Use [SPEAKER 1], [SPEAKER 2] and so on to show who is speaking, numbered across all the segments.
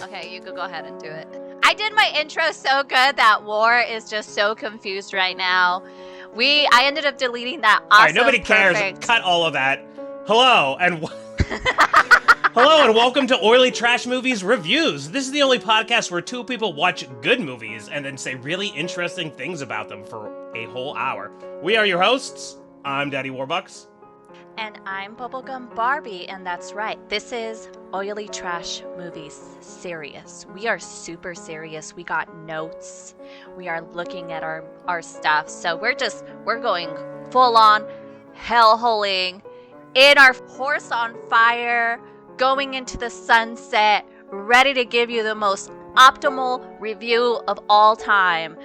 [SPEAKER 1] Okay, you could go ahead and do it. I did my intro so good that War is just so confused right now. I ended up deleting that awesome,
[SPEAKER 2] Alright, nobody cares.
[SPEAKER 1] perfect.
[SPEAKER 2] Cut all of that. Hello, and welcome to Oily Trash Movies Reviews. This is the only podcast where two people watch good movies and then say really interesting things about them for a whole hour. We are your hosts. I'm Daddy Warbucks.
[SPEAKER 1] And I'm Bubblegum Barbie, and that's right. This is Oily Trash Movies Serious. We are super serious. We got notes. We are looking at our stuff. So we're going full on hell-holing in our horse on fire, going into the sunset, ready to give you the most optimal review of all time.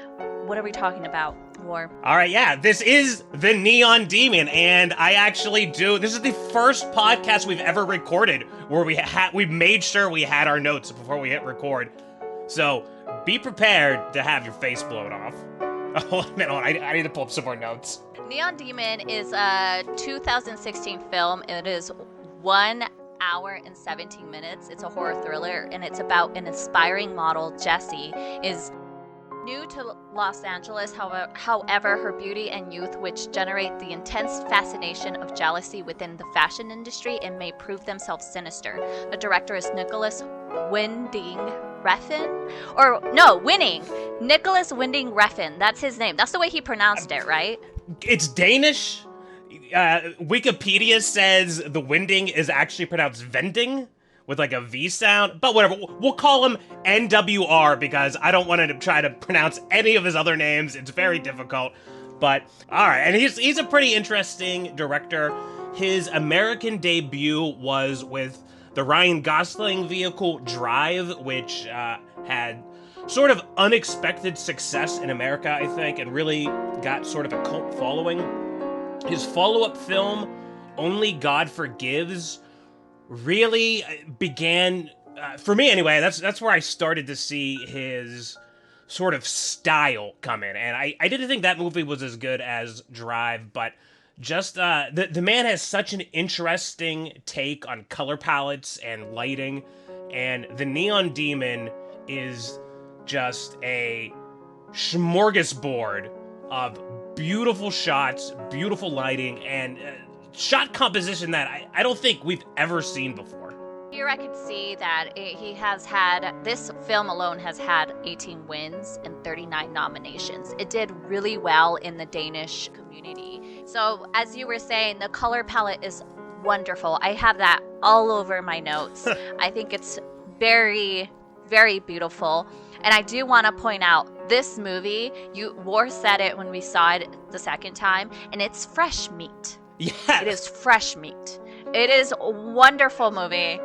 [SPEAKER 1] What are we talking about? War.
[SPEAKER 2] Alright, yeah, this is the Neon Demon, and this is the first podcast we've ever recorded where we made sure we had our notes before we hit record. So, be prepared to have your face blown off. Hold on, I need to pull up some more notes.
[SPEAKER 1] Neon Demon is a 2016 film. It is 1 hour and 17 minutes. It's a horror thriller, and it's about an aspiring model, Jessie, is new to Los Angeles. However, her beauty and youth, which generate the intense fascination of jealousy within the fashion industry, and may prove themselves sinister. The director is Nicholas Winding Refn? Nicholas Winding Refn. That's his name. That's the way he pronounced it, right?
[SPEAKER 2] It's Danish. Wikipedia says the Winding is actually pronounced Vending, with like a V sound, but whatever. We'll call him NWR because I don't want to try to pronounce any of his other names. It's very difficult, but all right. And he's a pretty interesting director. His American debut was with the Ryan Gosling vehicle Drive, which had sort of unexpected success in America, I think, and really got sort of a cult following. His follow-up film, Only God Forgives, really began, for me anyway, that's where I started to see his sort of style come in. And I didn't think that movie was as good as Drive, but just, the man has such an interesting take on color palettes and lighting, and the Neon Demon is just a smorgasbord of beautiful shots, beautiful lighting, and shot composition that I don't think we've ever seen before.
[SPEAKER 1] Here I could see that this film alone has had 18 wins and 39 nominations. It did really well in the Danish community. So as you were saying, the color palette is wonderful. I have that all over my notes. I think it's very, very beautiful. And I do want to point out, this movie, War said it when we saw it the second time, and it's fresh meat.
[SPEAKER 2] Yeah,
[SPEAKER 1] it is fresh meat. It is a wonderful movie.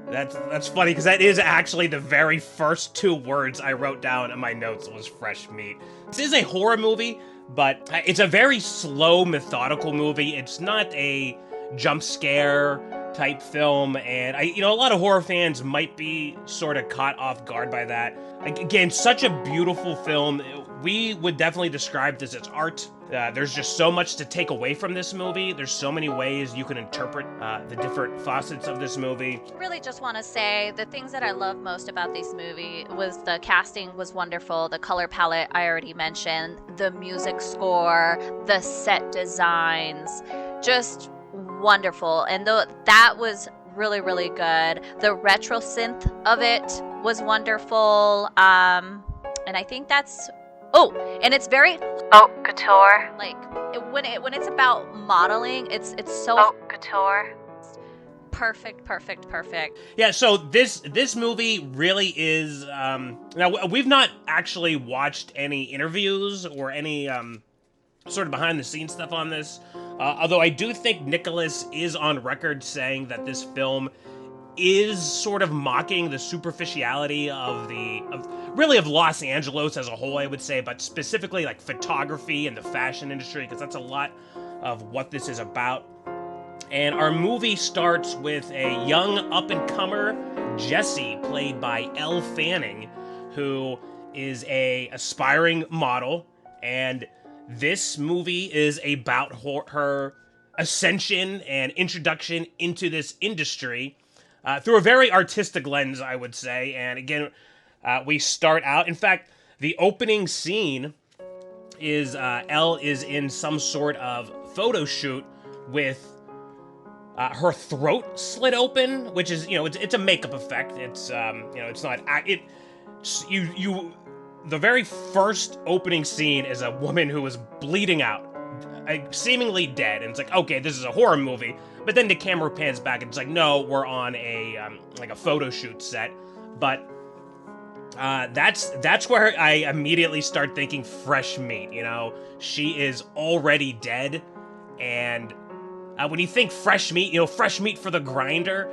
[SPEAKER 2] That's funny because that is actually the very first two words I wrote down in my notes was fresh meat. This is a horror movie, but it's a very slow, methodical movie. It's not a jump scare type film, and a lot of horror fans might be sort of caught off guard by that. Again, such a beautiful film. We would definitely describe this as art. There's just so much to take away from this movie. There's so many ways you can interpret the different facets of this movie.
[SPEAKER 1] Really just want to say the things that I love most about this movie was the casting was wonderful, the color palette I already mentioned, the music score, the set designs, just wonderful. And that was really, really good. The retro synth of it was wonderful. And I think that's... Oh, and it's very couture. Like when it's about modeling, it's so couture. Perfect.
[SPEAKER 2] Yeah, so this movie really is. Now we've not actually watched any interviews or any sort of behind the scenes stuff on this. Although I do think Nicholas is on record saying that this film is sort of mocking the superficiality of Los Angeles as a whole, I would say, but specifically like photography and the fashion industry, because that's a lot of what this is about. And our movie starts with a young up-and-comer, Jessie, played by Elle Fanning, who is a aspiring model, and this movie is about her ascension and introduction into this industry. through a very artistic lens, I would say. And again, we start out. In fact, the opening scene is Elle is in some sort of photo shoot with her throat slit open, which is, it's a makeup effect. It's it's not the very first opening scene is a woman who is bleeding out, seemingly dead, and it's like, okay, this is a horror movie. But then the camera pans back, and it's like, no, we're on a like a photo shoot set. But that's where I immediately start thinking fresh meat. She is already dead, and when you think fresh meat, fresh meat for the grinder.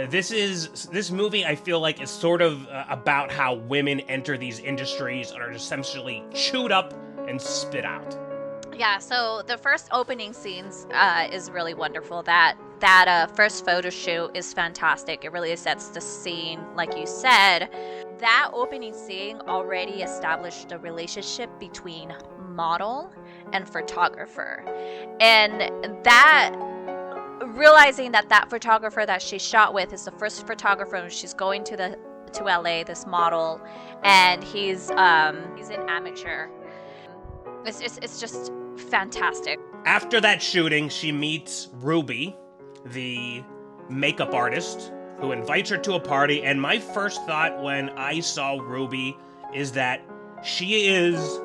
[SPEAKER 2] This movie, I feel like, is sort of about how women enter these industries and are essentially chewed up and spit out.
[SPEAKER 1] Yeah, so the first opening scenes is really wonderful. That first photo shoot is fantastic. It really sets the scene, like you said. That opening scene already established a relationship between model and photographer. And that, realizing that photographer that she shot with is the first photographer, she's going to LA, this model, and he's an amateur. It's just fantastic.
[SPEAKER 2] After that shooting, she meets Ruby, the makeup artist, who invites her to a party, and my first thought when I saw Ruby is that she is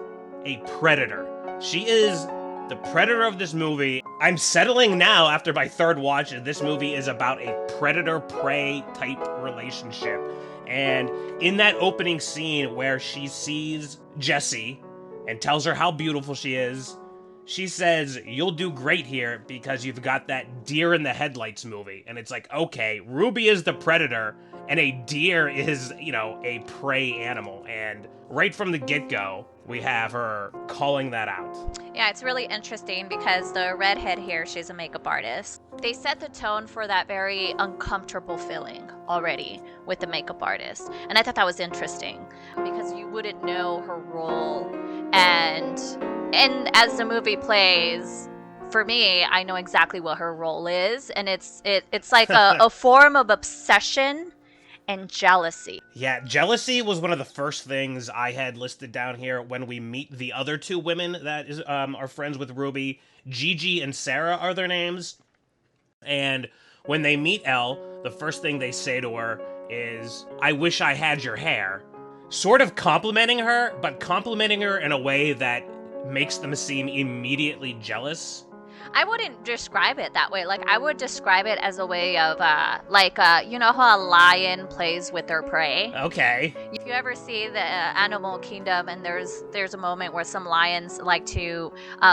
[SPEAKER 2] a predator. She is the predator of this movie. I'm settling now after my third watch that this movie is about a predator-prey type relationship. And in that opening scene where she sees Jessie and tells her how beautiful she is, she says, "You'll do great here because you've got that deer in the headlights movie." And it's like, okay, Ruby is the predator and a deer is, a prey animal. And right from the get-go, we have her calling that out.
[SPEAKER 1] Yeah, it's really interesting because the redhead here, she's a makeup artist. They set the tone for that very uncomfortable feeling already with the makeup artist. And I thought that was interesting because you wouldn't know her role. And as the movie plays, for me, I know exactly what her role is. And it's like a form of obsession and jealousy.
[SPEAKER 2] Yeah, jealousy was one of the first things I had listed down here when we meet the other two women that are friends with Ruby. Gigi and Sarah are their names. And when they meet Elle, the first thing they say to her is, "I wish I had your hair." Sort of complimenting her, but complimenting her in a way that makes them seem immediately jealous.
[SPEAKER 1] I wouldn't describe it that way. Like, I would describe it as a way of, you know how a lion plays with their prey?
[SPEAKER 2] Okay.
[SPEAKER 1] If you ever see the Animal Kingdom, and there's a moment where some lions like to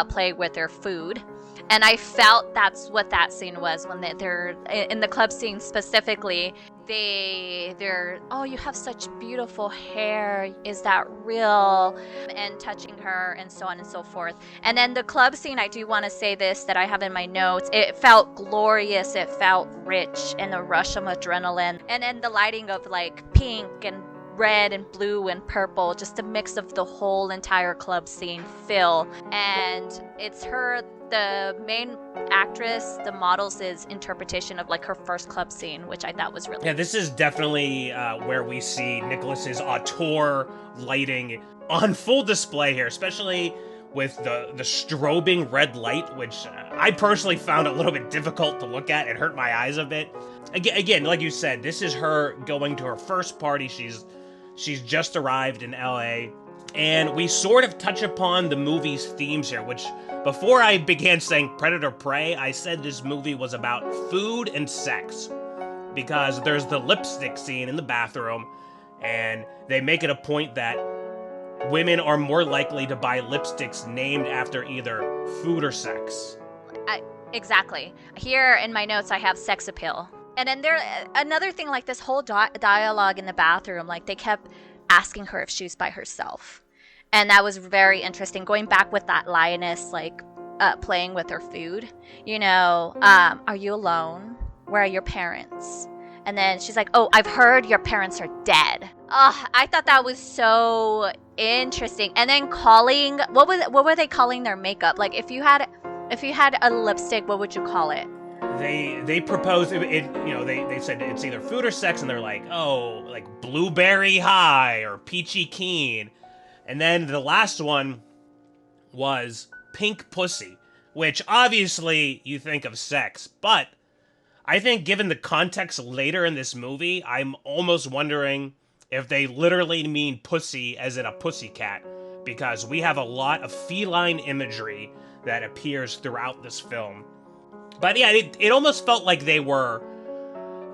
[SPEAKER 1] play with their food. And I felt that's what that scene was when they're in the club scene specifically. They're, "Oh, you have such beautiful hair. Is that real?" And touching her and so on and so forth. And then the club scene, I do want to say this that I have in my notes. It felt glorious. It felt rich and a rush of adrenaline. And then the lighting of like pink and red and blue and purple, just a mix of the whole entire club scene feel. And it's her, the main actress, the model's interpretation of like her first club scene, which I thought was really
[SPEAKER 2] Yeah, this is definitely where we see Nicholas's auteur lighting on full display here, especially with the strobing red light, which I personally found a little bit difficult to look at. It hurt my eyes a bit. Again, like you said, this is her going to her first party. She's just arrived in LA, and we sort of touch upon the movie's themes here, which before I began saying predator prey, I said this movie was about food and sex, because there's the lipstick scene in the bathroom, and they make it a point that women are more likely to buy lipsticks named after either food or sex.
[SPEAKER 1] Exactly. Here in my notes, I have sex appeal. And then another thing, like this whole dialogue in the bathroom, like they kept asking her if she was by herself. And that was very interesting. Going back with that lioness, like playing with her food, are you alone? Where are your parents? And then she's like, "Oh, I've heard your parents are dead." Oh, I thought that was so interesting. And then calling, what were they calling their makeup? Like if you had a lipstick, what would you call it?
[SPEAKER 2] they propose it, they said it's either food or sex, and they're like, oh, like blueberry high or peachy keen. And then the last one was pink pussy, which obviously you think of sex, but I think given the context later in this movie, I'm almost wondering if they literally mean pussy as in a pussycat, because we have a lot of feline imagery that appears throughout this film. But yeah, it almost felt like they were...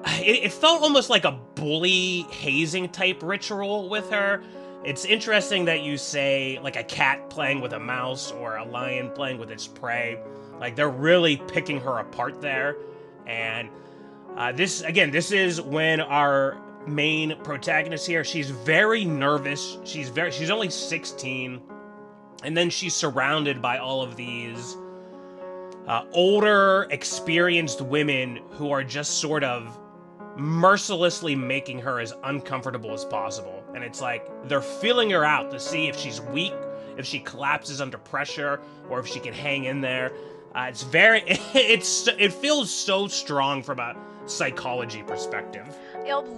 [SPEAKER 2] It felt almost like a bully hazing type ritual with her. It's interesting that you say, like, a cat playing with a mouse or a lion playing with its prey. Like, they're really picking her apart there. And this is when our main protagonist here, she's very nervous. She's only 16. And then she's surrounded by all of these older, experienced women who are just sort of mercilessly making her as uncomfortable as possible. And it's like they're feeling her out to see if she's weak, if she collapses under pressure, or if she can hang in there. It feels so strong from a psychology perspective.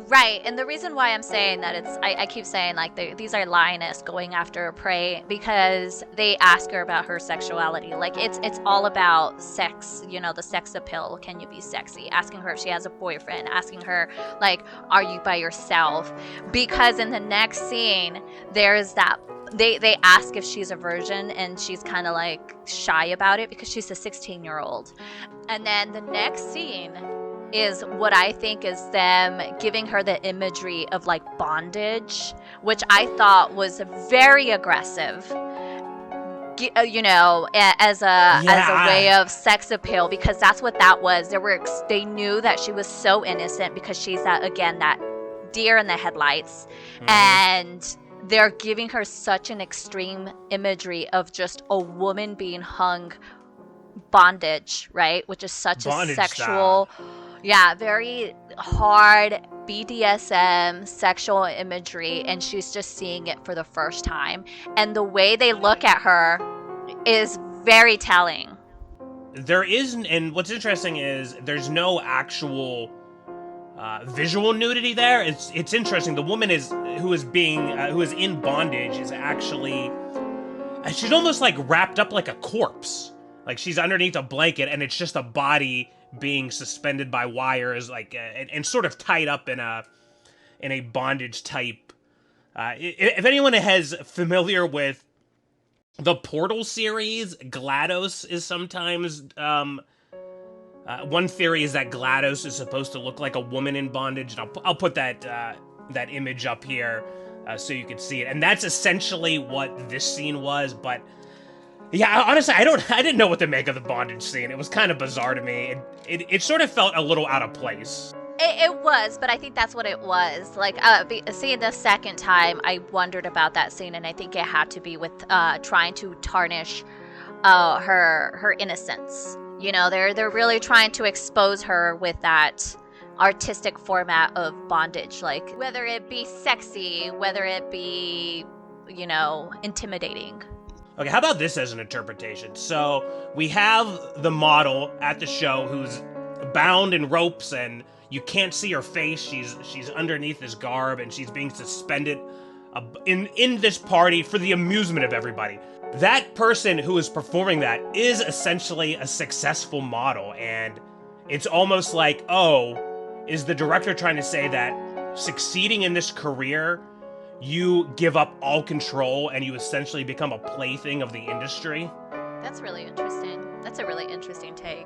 [SPEAKER 1] Right, and the reason why I'm saying that I keep saying like these are lionists going after a prey, because they ask her about her sexuality. Like it's all about sex, the sex appeal. Can you be sexy? Asking her if she has a boyfriend, asking her like, are you by yourself? Because in the next scene, there's that they ask if she's a virgin, and she's kind of like shy about it because she's a 16-year-old. And then the next scene is what I think is them giving her the imagery of like bondage, which I thought was very aggressive, as a way of sex appeal, because that's what that was. They knew that she was so innocent because she's that deer in the headlights. Mm-hmm. And they're giving her such an extreme imagery of just a woman being hung bondage, right? Which is such bondage a sexual style. Yeah, very hard BDSM sexual imagery, and she's just seeing it for the first time. And the way they look at her is very telling.
[SPEAKER 2] There isn't, and what's interesting is there's no actual visual nudity there. It's interesting. The woman who is in bondage is actually, she's almost like wrapped up like a corpse. Like she's underneath a blanket, and it's just a body being suspended by wires, like and sort of tied up in a bondage type. If anyone is familiar with the Portal series, GLaDOS is sometimes one theory is that GLaDOS is supposed to look like a woman in bondage, and I'll put that image up here so you can see it. And that's essentially what this scene was, but. Yeah, honestly, I didn't know what to make of the bondage scene. It was kind of bizarre to me. It sort of felt a little out of place.
[SPEAKER 1] It was, but I think that's what it was. Like, seeing the second time, I wondered about that scene, and I think it had to be with trying to tarnish her innocence. They're really trying to expose her with that artistic format of bondage, like whether it be sexy, whether it be, intimidating.
[SPEAKER 2] Okay, how about this as an interpretation? So we have the model at the show who's bound in ropes, and you can't see her face. She's underneath this garb, and she's being suspended in this party for the amusement of everybody. That person who is performing that is essentially a successful model, and it's almost like, oh, is the director trying to say that succeeding in this career, you give up all control and you essentially become a plaything of the industry?
[SPEAKER 1] That's really interesting. That's a really interesting take.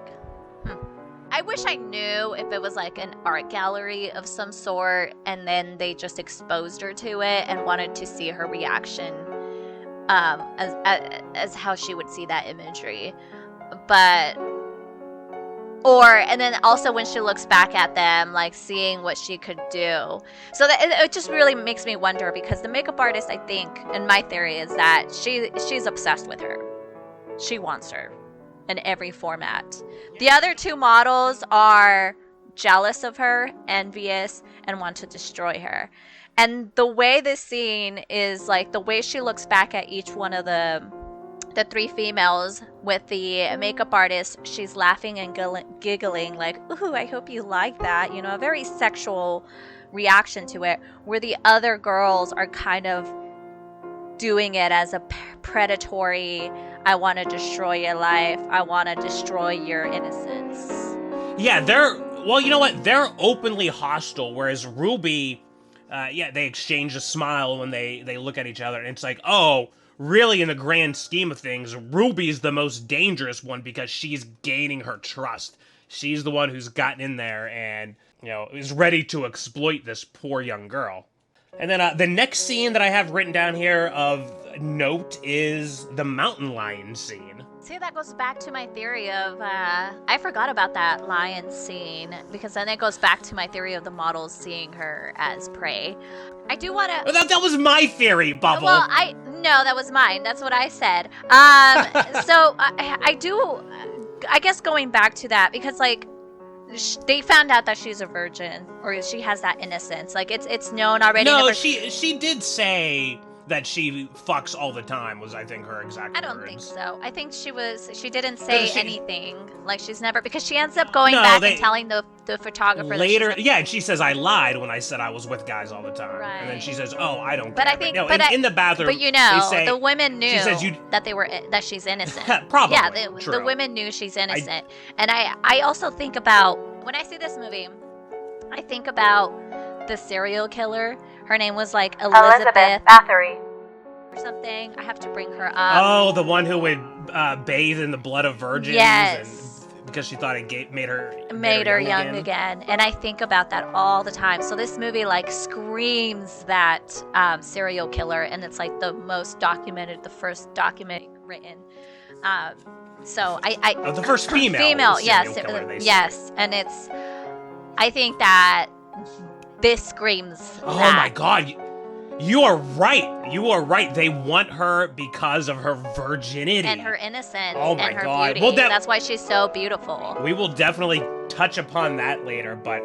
[SPEAKER 1] I wish I knew if it was like an art gallery of some sort, and then they just exposed her to it and wanted to see her reaction as how she would see that imagery. And then also when she looks back at them, like seeing what she could do. So that it just really makes me wonder, because the makeup artist, I think, and my theory is that she's obsessed with her. She wants her in every format. The other two models are jealous of her, envious, and want to destroy her. And the way this scene is, like, the way she looks back at each one of the the three females with the makeup artist, she's laughing and giggling like, ooh, I hope you like that. You know, a very sexual reaction to it, where the other girls are kind of doing it as a predatory, I want to destroy your life, I want to destroy your innocence.
[SPEAKER 2] Yeah, well, you know what? They're openly hostile, whereas Ruby, they exchange a smile when they look at each other, and it's like, oh, really, in the grand scheme of things, Ruby's the most dangerous one because she's gaining her trust. She's the one who's gotten in there and, you know, is ready to exploit this poor young girl. And then the next scene that I have written down here of note is the mountain lion scene.
[SPEAKER 1] See, that goes back to my theory of, I forgot about that lion scene, because then it goes back to my theory of the models seeing her as prey. I do want to...
[SPEAKER 2] That was my theory, Bubble.
[SPEAKER 1] Well, no, that was mine. That's what I said. So, I guess going back to that, because, like, they found out that she's a virgin, or she has that innocence. Like, it's known already.
[SPEAKER 2] No, she did say that she fucks all the time, was, I think, her exact words.
[SPEAKER 1] I don't think so. I think she didn't say anything. Like, she's never, because she ends up going back and telling the photographer
[SPEAKER 2] later. Yeah, and she says, I lied when I said I was with guys all the time.
[SPEAKER 1] Right.
[SPEAKER 2] And then she says, oh, I don't
[SPEAKER 1] but
[SPEAKER 2] care.
[SPEAKER 1] I think,
[SPEAKER 2] in the bathroom,
[SPEAKER 1] but you know,
[SPEAKER 2] they say,
[SPEAKER 1] the women knew
[SPEAKER 2] says
[SPEAKER 1] that she's innocent.
[SPEAKER 2] Probably.
[SPEAKER 1] Yeah, the women knew she's innocent. And I also think about, when I see this movie, I think about the serial killer. Her name was like Elizabeth Bathory or something. I have to bring her up.
[SPEAKER 2] Oh, the one who would bathe in the blood of virgins.
[SPEAKER 1] Yes.
[SPEAKER 2] And because she thought it made
[SPEAKER 1] her young again. And I think about that all the time. So this movie like screams that serial killer, and it's like the most documented, the first document written. So
[SPEAKER 2] the first female,
[SPEAKER 1] yes,
[SPEAKER 2] killer,
[SPEAKER 1] yes, and I think that this screams.
[SPEAKER 2] Oh
[SPEAKER 1] that.
[SPEAKER 2] My God, you are right. You are right. They want her because of her virginity
[SPEAKER 1] and her innocence.
[SPEAKER 2] Oh my
[SPEAKER 1] and her
[SPEAKER 2] God.
[SPEAKER 1] beauty.
[SPEAKER 2] Well,
[SPEAKER 1] that's why she's so beautiful.
[SPEAKER 2] We will definitely touch upon that later, but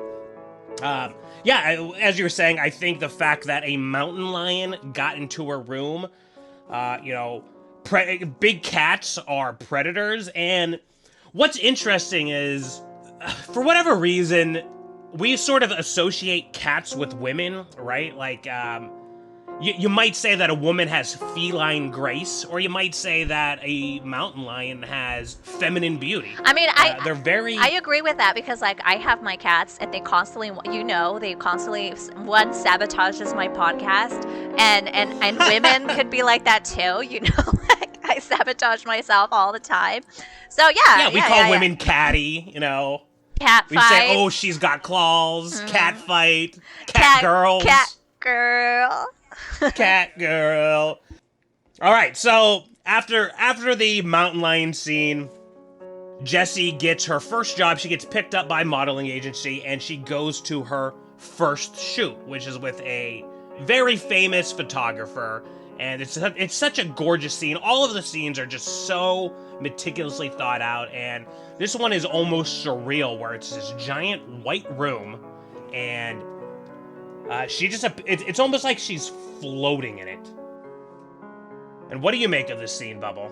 [SPEAKER 2] as you were saying, I think the fact that a mountain lion got into her room, big cats are predators, and what's interesting is, for whatever reason, we sort of associate cats with women, right? Like, you might say that a woman has feline grace, or you might say that a mountain lion has feminine beauty.
[SPEAKER 1] I mean,
[SPEAKER 2] they're very...
[SPEAKER 1] I agree with that, because, like, I have my cats, and they constantly, one sabotages my podcast, and women could be like that too, you know? Like, I sabotage myself all the time. So, yeah.
[SPEAKER 2] We call women catty, you know?
[SPEAKER 1] Cat fight.
[SPEAKER 2] We say, oh, she's got claws, cat fight, cat girls.
[SPEAKER 1] Cat girl.
[SPEAKER 2] Cat girl. All right, so after the mountain lion scene, Jessie gets her first job. She gets picked up by a modeling agency, and she goes to her first shoot, which is with a very famous photographer. And it's such a gorgeous scene. All of the scenes are just so meticulously thought out, and this one is almost surreal, where it's this giant white room, and it's almost like she's floating in it. And what do you make of this scene, Bubble?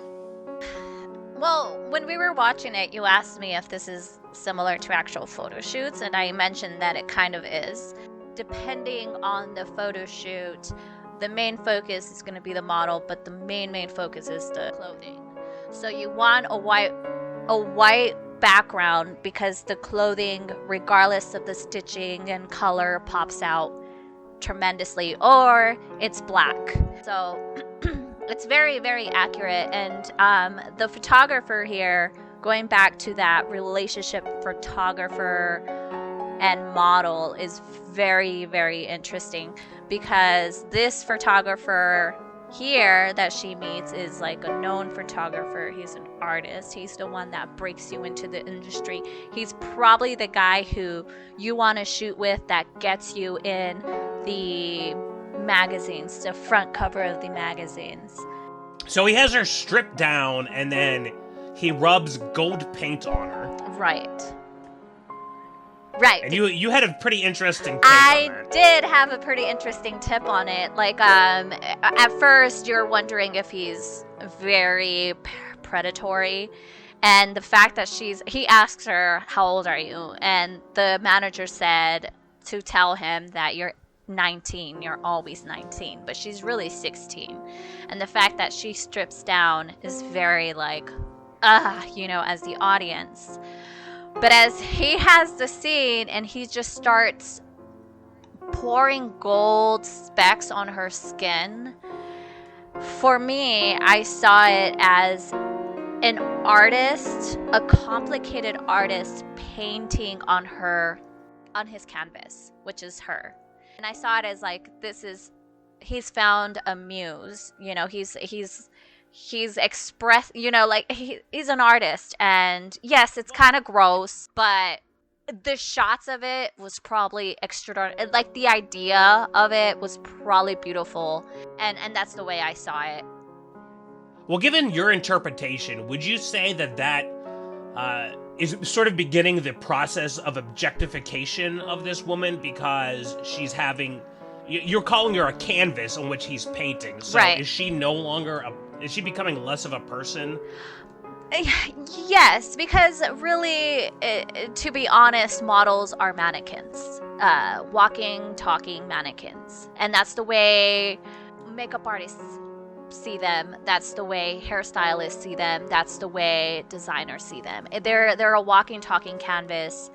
[SPEAKER 1] Well, when we were watching it, you asked me if this is similar to actual photo shoots, and I mentioned that it kind of is. Depending on the photo shoot, the main focus is going to be the model, but the main focus is the clothing. So you want a white background, because the clothing, regardless of the stitching and color, pops out tremendously, or it's black. So it's very, very accurate. And the photographer here, going back to that relationship photographer and model, is very, very interesting, because this photographer here that she meets is like a known photographer. He's an artist. He's the one that breaks you into the industry. He's probably the guy who you want to shoot with, that gets you in the magazines, the front cover of the magazines.
[SPEAKER 2] So he has her stripped down, and then he rubs gold paint on her.
[SPEAKER 1] Right.
[SPEAKER 2] And you had a pretty interesting take on that.
[SPEAKER 1] I did have a pretty interesting tip on it. Like, at first you're wondering if he's very predatory. And the fact that he asks her, how old are you? And the manager said to tell him that you're 19, you're always 19, but she's really 16. And the fact that she strips down is very like, as the audience. But as he has the scene and he just starts pouring gold specks on her skin, for me, I saw it as an artist, a complicated artist painting on his canvas, which is her. And I saw it as like, he's found a muse, he's expressed, like he's an artist. And yes, it's kind of gross, but the shots of it was probably extraordinary. Like the idea of it was probably beautiful. And that's the way I saw it.
[SPEAKER 2] Well, given your interpretation, would you say that is sort of beginning the process of objectification of this woman because she's having... You're calling her a canvas on which he's painting. So
[SPEAKER 1] right.
[SPEAKER 2] Is she no longer... Is she becoming less of a person?
[SPEAKER 1] Yes, because really, to be honest, models are mannequins. Walking, talking mannequins. And that's the way makeup artists see them, that's the way hairstylists see them, that's the way designers see them. They're a walking, talking canvas,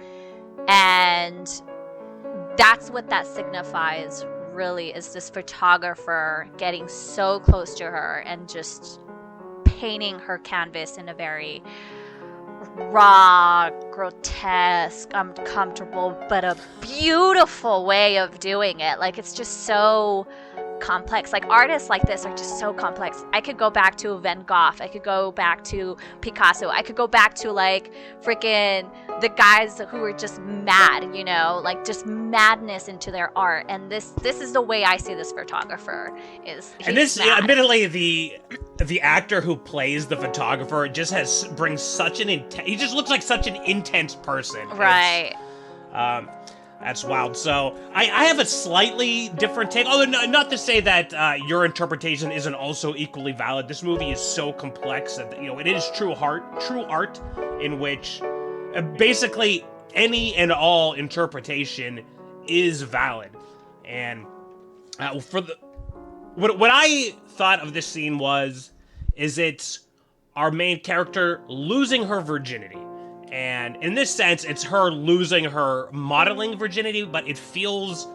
[SPEAKER 1] and that's what that signifies, really, is this photographer getting so close to her and just painting her canvas in a very raw, grotesque, uncomfortable, but a beautiful way of doing it. Like, it's just so complex. Like, artists like this are just so complex. I could go back to Van Gogh. I could go back to Picasso. I could go back to like freaking the guys who were just mad, like just madness into their art. And this is the way I see this photographer. And this,
[SPEAKER 2] admittedly, the actor who plays the photographer brings such an he just looks like such an intense person.
[SPEAKER 1] Right.
[SPEAKER 2] That's wild. So I have a slightly different take. Although not to say that your interpretation isn't also equally valid. This movie is so complex that it is true art in which basically any and all interpretation is valid. And what I thought of this scene is it's our main character losing her virginity. And in this sense, it's her losing her modeling virginity, but it feels...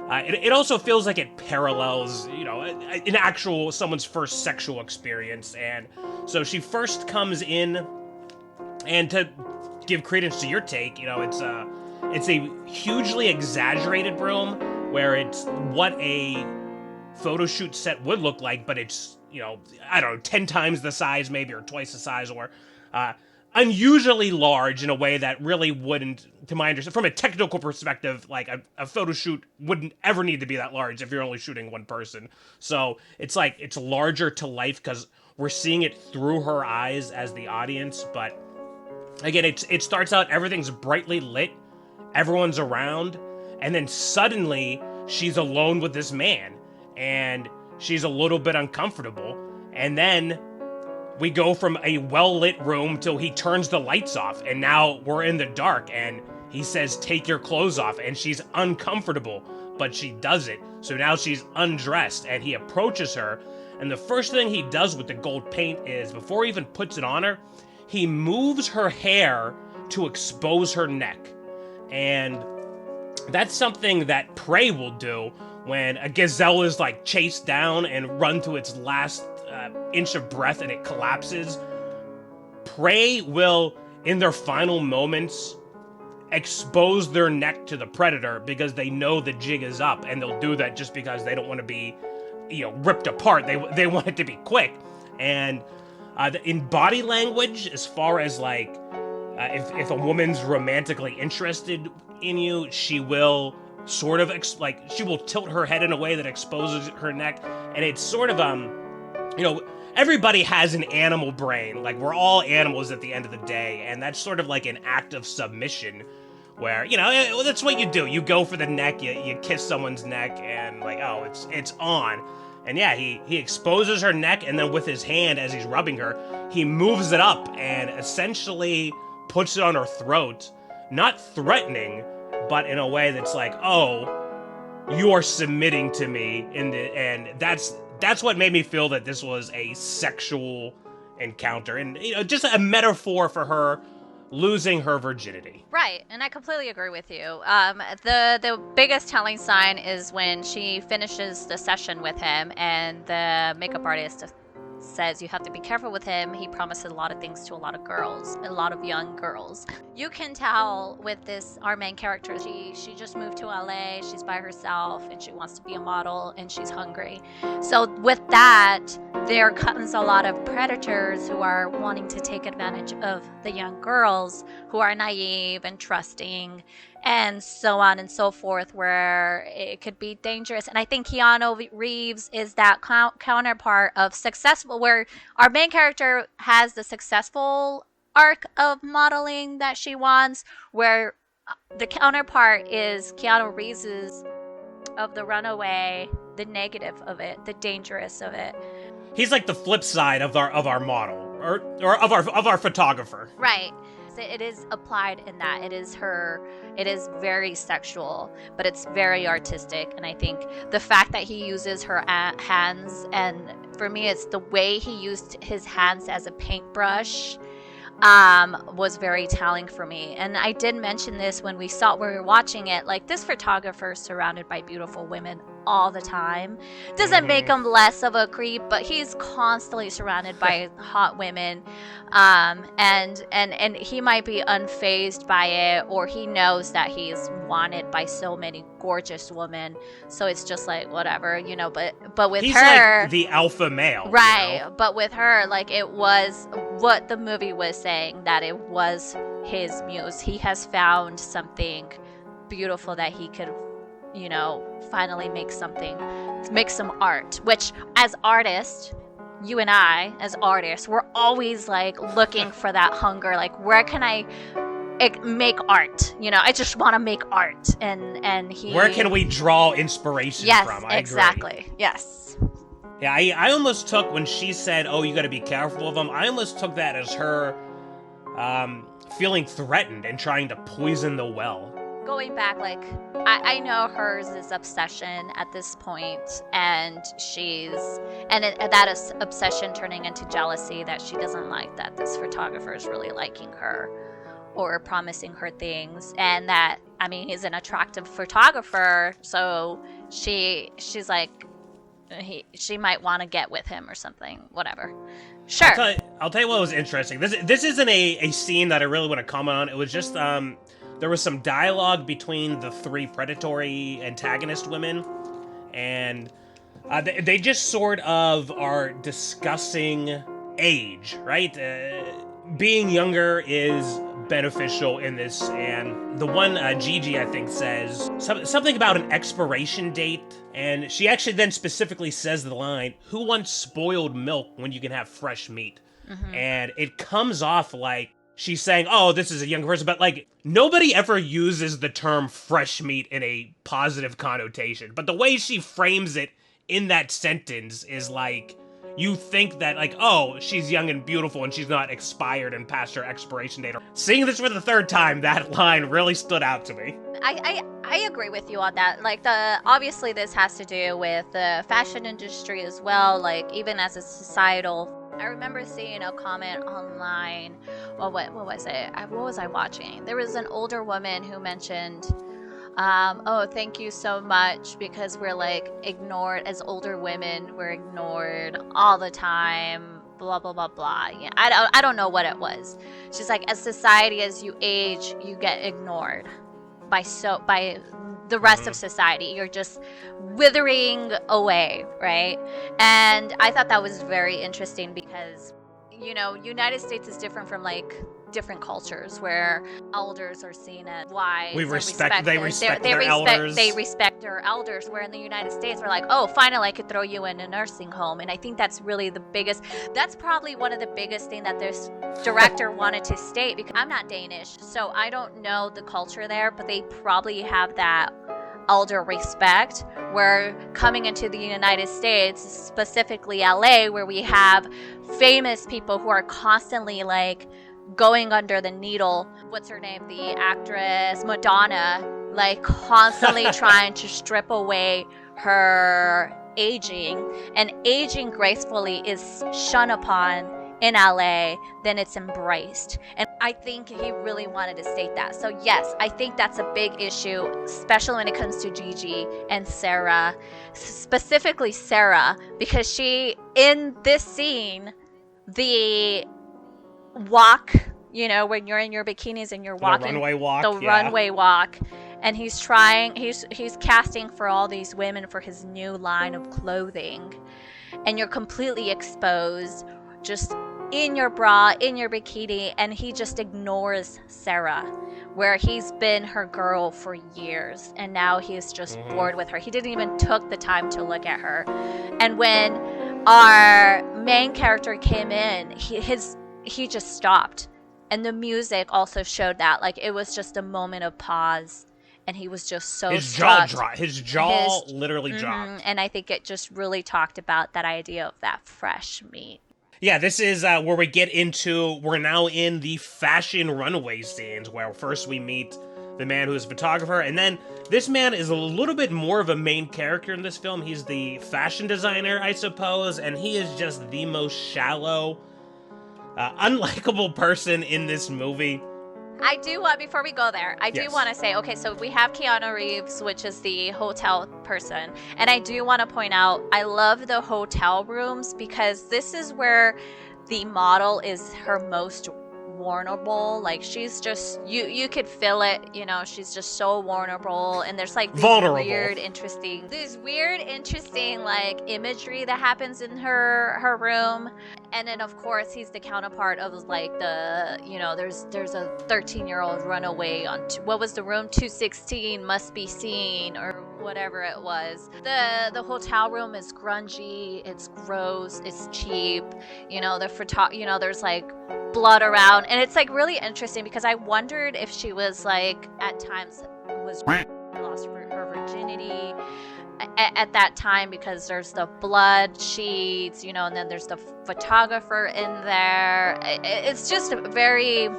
[SPEAKER 2] it also feels like it parallels, an actual someone's first sexual experience. And so she first comes in, and to give credence to your take, it's a hugely exaggerated room where it's what a photo shoot set would look like, but it's, 10 times the size maybe, or twice the size, or... unusually large in a way that really wouldn't, to my understanding, from a technical perspective, like a photo shoot wouldn't ever need to be that large if you're only shooting one person. So it's like, it's larger to life because we're seeing it through her eyes as the audience. But again, it starts out, everything's brightly lit, everyone's around, and then suddenly she's alone with this man, and she's a little bit uncomfortable, and then we go from a well-lit room till he turns the lights off, and now we're in the dark, and he says, take your clothes off, and she's uncomfortable, but she does it. So now she's undressed, and he approaches her, and the first thing he does with the gold paint is, before he even puts it on her, he moves her hair to expose her neck. And that's something that prey will do when a gazelle is like chased down and run to its last inch of breath and it collapses. Prey will, in their final moments, expose their neck to the predator because they know the jig is up, and they'll do that just because they don't want to be, ripped apart. They want it to be quick. And in body language, as far as like, if a woman's romantically interested in you, she will sort of she will tilt her head in a way that exposes her neck, and it's sort of everybody has an animal brain. Like, we're all animals at the end of the day, and that's sort of like an act of submission where, that's what you do. You go for the neck, you kiss someone's neck, and like, oh, it's on. And yeah, he exposes her neck, and then with his hand, as he's rubbing her, he moves it up and essentially puts it on her throat. Not threatening, but in a way that's like, oh, you are submitting to me. And that's what made me feel that this was a sexual encounter. And, just a metaphor for her losing her virginity.
[SPEAKER 1] Right, and I completely agree with you. The biggest telling sign is when she finishes the session with him, and the makeup artist says you have to be careful with him. He promises a lot of things to a lot of girls, a lot of young girls. You can tell with this, our main character, she just moved to LA, she's by herself, and she wants to be a model, and she's hungry. So with that, there comes a lot of predators who are wanting to take advantage of the young girls who are naive and trusting, and so on and so forth, where it could be dangerous. And I think Keanu Reeves is that counterpart of successful, where our main character has the successful arc of modeling that she wants, where the counterpart is Keanu Reeves's of the runaway, the negative of it, the dangerous of it.
[SPEAKER 2] He's like the flip side of our model, or of our photographer.
[SPEAKER 1] Right. It is applied in that it is very sexual, but it's very artistic. And I think the fact that he uses her hands, and for me it's the way he used his hands as a paintbrush, was very telling for me. And I did mention this when we were watching it, like, this photographer is surrounded by beautiful women all the time. Doesn't make him less of a creep, but he's constantly surrounded by hot women, and he might be unfazed by it, or he knows that he's wanted by so many gorgeous women, so it's just like whatever, but with
[SPEAKER 2] he's
[SPEAKER 1] her,
[SPEAKER 2] like the alpha male,
[SPEAKER 1] right? But with her, like, it was what the movie was saying, that it was his muse. He has found something beautiful that he could finally make some art, which as artists, you and I as artists, we're always like looking for that hunger, like, where can I make art? I just want to make art. And
[SPEAKER 2] where can we draw inspiration from? I
[SPEAKER 1] exactly
[SPEAKER 2] agree.
[SPEAKER 1] Yes.
[SPEAKER 2] Yeah, I almost took, when she said, oh, you got to be careful of them, I almost took that as her feeling threatened and trying to poison the well.
[SPEAKER 1] Going back, like, I know hers is obsession at this point, and that is obsession turning into jealousy, that she doesn't like that this photographer is really liking her or promising her things, and that, I mean, he's an attractive photographer, so she's like, she might want to get with him or something, whatever. Sure.
[SPEAKER 2] I'll tell you what was interesting. This isn't a scene that I really want to comment on. It was just there was some dialogue between the three predatory antagonist women, and they just sort of are discussing age, right? Being younger is beneficial in this, and the one, Gigi, I think, says something about an expiration date, and she actually then specifically says the line, "Who wants spoiled milk when you can have fresh meat?" Mm-hmm. And it comes off like she's saying, oh, this is a young person, but, like, nobody ever uses the term fresh meat in a positive connotation. But the way she frames it in that sentence is like, you think that, like, oh, she's young and beautiful and she's not expired and past her expiration date. Seeing this for the third time, that line really stood out to me.
[SPEAKER 1] I agree with you on that. Like, obviously this has to do with the fashion industry as well, like, even as a societal. I remember seeing a comment online. Well, what was it? What was I watching? There was an older woman who mentioned, oh, thank you so much, because we're, like, ignored as older women. We're ignored all the time. Blah blah blah blah. Yeah, I don't know what it was. She's like, as society, as you age, you get ignored by the rest of society. You're just withering away, right? And I thought that was very interesting, because United States is different from, like, different cultures where elders are seen as wise.
[SPEAKER 2] They respect their elders.
[SPEAKER 1] They respect their elders, where in the United States we're like, oh, finally I could throw you in a nursing home. And I think that's really that's probably one of the biggest thing that this director wanted to state, because I'm not Danish, so I don't know the culture there, but they probably have that elder respect. We're coming into the United States, specifically LA, where we have famous people who are constantly like going under the needle. What's her name? The actress Madonna, like constantly trying to strip away her aging, and aging gracefully is shunned upon in LA, then it's embraced. And I think he really wanted to state that. So yes, I think that's a big issue, especially when it comes to Gigi and Sarah, specifically Sarah, because she, in this scene, the walk, you know, when you're in your bikinis and you're walking,
[SPEAKER 2] the runway walk,
[SPEAKER 1] runway walk, and he's casting for all these women for his new line of clothing, and you're completely exposed, just in your bra, in your bikini, and he just ignores Sarah, where he's been her girl for years, and now he's just bored with her. He didn't even took the time to look at her. And when our main character came in, he just stopped, and the music also showed that. Like, it was just a moment of pause, and he was just so
[SPEAKER 2] his
[SPEAKER 1] struck.
[SPEAKER 2] his jaw literally dropped.
[SPEAKER 1] And I think it just really talked about that idea of that fresh meat.
[SPEAKER 2] Yeah, this is where we get into, we're now in the fashion runway scenes, where first we meet the man who's a photographer, and then this man is a little bit more of a main character in this film. He's the fashion designer, I suppose, and he is just the most shallow, unlikable person in this movie.
[SPEAKER 1] I do want, before we go there, I do want to say, okay, so we have Keanu Reeves, which is the hotel person. And I do want to point out, I love the hotel rooms, because this is where the model is her most vulnerable. Like, she's just, you could feel it, you know, she's just so vulnerable. And there's like weird, interesting like imagery that happens in her room. And then of course he's the counterpart of like the, you know, there's a 13-year-old runaway on what was the room 216 must be seen, or whatever it was. The hotel room is grungy, it's gross, it's cheap, you know, there's like blood around, and it's like really interesting, because I wondered if she was like at times was lost her virginity at that time, because there's the blood sheets, you know, and then there's the photographer in there. It's just very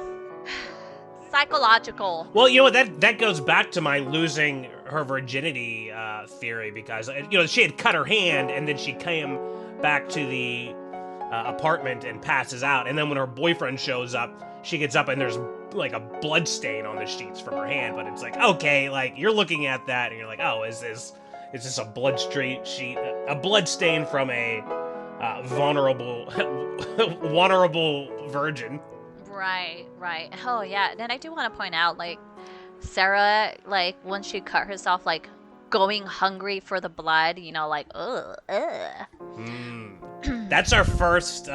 [SPEAKER 1] psychological.
[SPEAKER 2] Well, you know what, that goes back to my losing her virginity theory, because, you know, she had cut her hand, and then she came back to the apartment and passes out, and then when her boyfriend shows up, she gets up and there's like a blood stain on the sheets from her hand. But it's like, okay, like, you're looking at that and you're like, oh, is this a blood sheet, a blood stain from a vulnerable virgin?
[SPEAKER 1] Right. Oh yeah. And then I do want to point out, like, Sarah, like, when she cut herself, like, going hungry for the blood, you know, like, ugh.
[SPEAKER 2] That's our first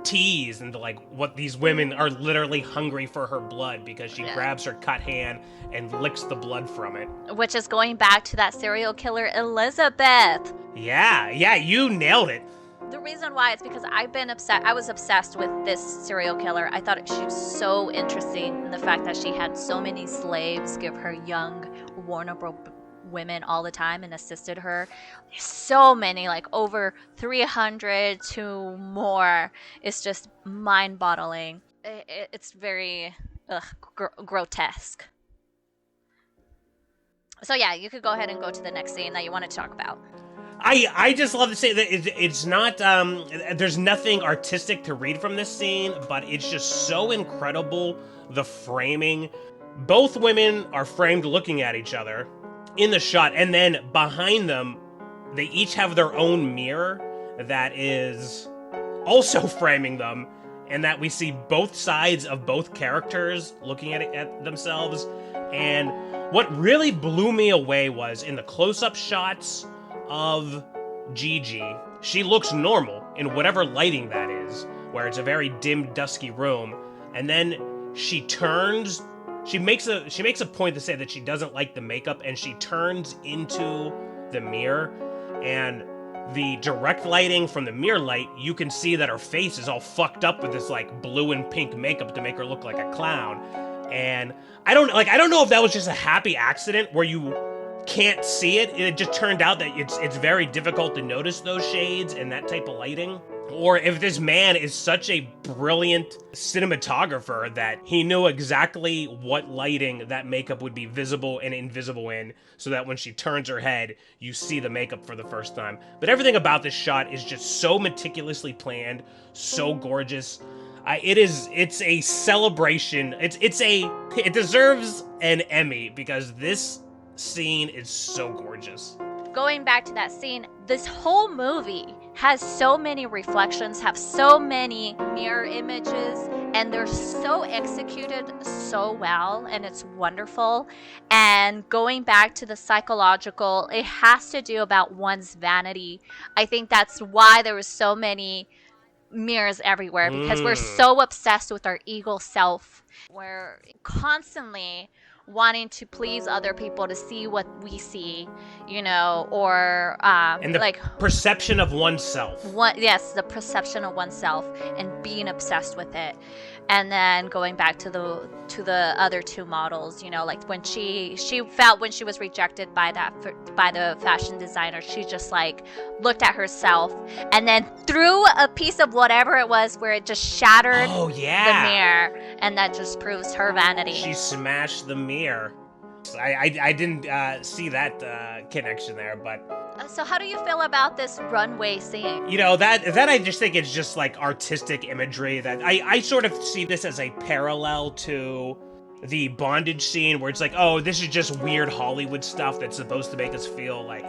[SPEAKER 2] tease into like what these women are literally hungry for her blood, because she grabs her cut hand and licks the blood from it. Which
[SPEAKER 1] is going back to that serial killer Elizabeth.
[SPEAKER 2] Yeah, you nailed it.
[SPEAKER 1] The reason why is because I was obsessed with this serial killer. I thought she was so interesting in the fact that she had so many slaves give her young, vulnerable women all the time and assisted her. So many, like over 300 to more. It's just mind-boggling. It's very grotesque. So yeah, you could go ahead and go to the next scene that you want to talk about.
[SPEAKER 2] I just love to say that it's not, there's nothing artistic to read from this scene, but it's just so incredible, the framing. Both women are framed looking at each other in the shot, and then behind them, they each have their own mirror that is also framing them, and that we see both sides of both characters looking at themselves. And what really blew me away was in the close-up shots of Gigi, she looks normal in whatever lighting that is, where it's a very dim, dusky room, and then she turns. She makes a point to say that she doesn't like the makeup, and she turns into the mirror, and the direct lighting from the mirror light, you can see that her face is all fucked up with this like blue and pink makeup to make her look like a clown. And I don't know if that was just a happy accident where you can't see it. It just turned out that it's very difficult to notice those shades and that type of lighting. Or if this man is such a brilliant cinematographer that he knew exactly what lighting that makeup would be visible and invisible in, so that when she turns her head, you see the makeup for the first time. But everything about this shot is just so meticulously planned, so gorgeous. It's a celebration. It deserves an Emmy because this scene is so gorgeous.
[SPEAKER 1] Going back to that scene, this whole movie has so many reflections, have so many mirror images, and they're so executed so well, and it's wonderful. And going back to the psychological, it has to do about one's vanity. I think that's why there was so many mirrors everywhere, because we're so obsessed with our ego self. We're constantly wanting to please other people to see what we see, or
[SPEAKER 2] and the
[SPEAKER 1] like
[SPEAKER 2] perception of oneself.
[SPEAKER 1] The perception of oneself and being obsessed with it. And then going back to the other two models, like when she felt when she was rejected by the fashion designer, she just like looked at herself and then threw a piece of whatever it was where it just shattered the mirror, and that just proves her vanity.
[SPEAKER 2] She smashed the mirror. I didn't see that connection there, but.
[SPEAKER 1] So how do you feel about this runway scene?
[SPEAKER 2] That I just think it's just like artistic imagery that I sort of see this as a parallel to the bondage scene where it's like, oh, this is just weird Hollywood stuff that's supposed to make us feel like,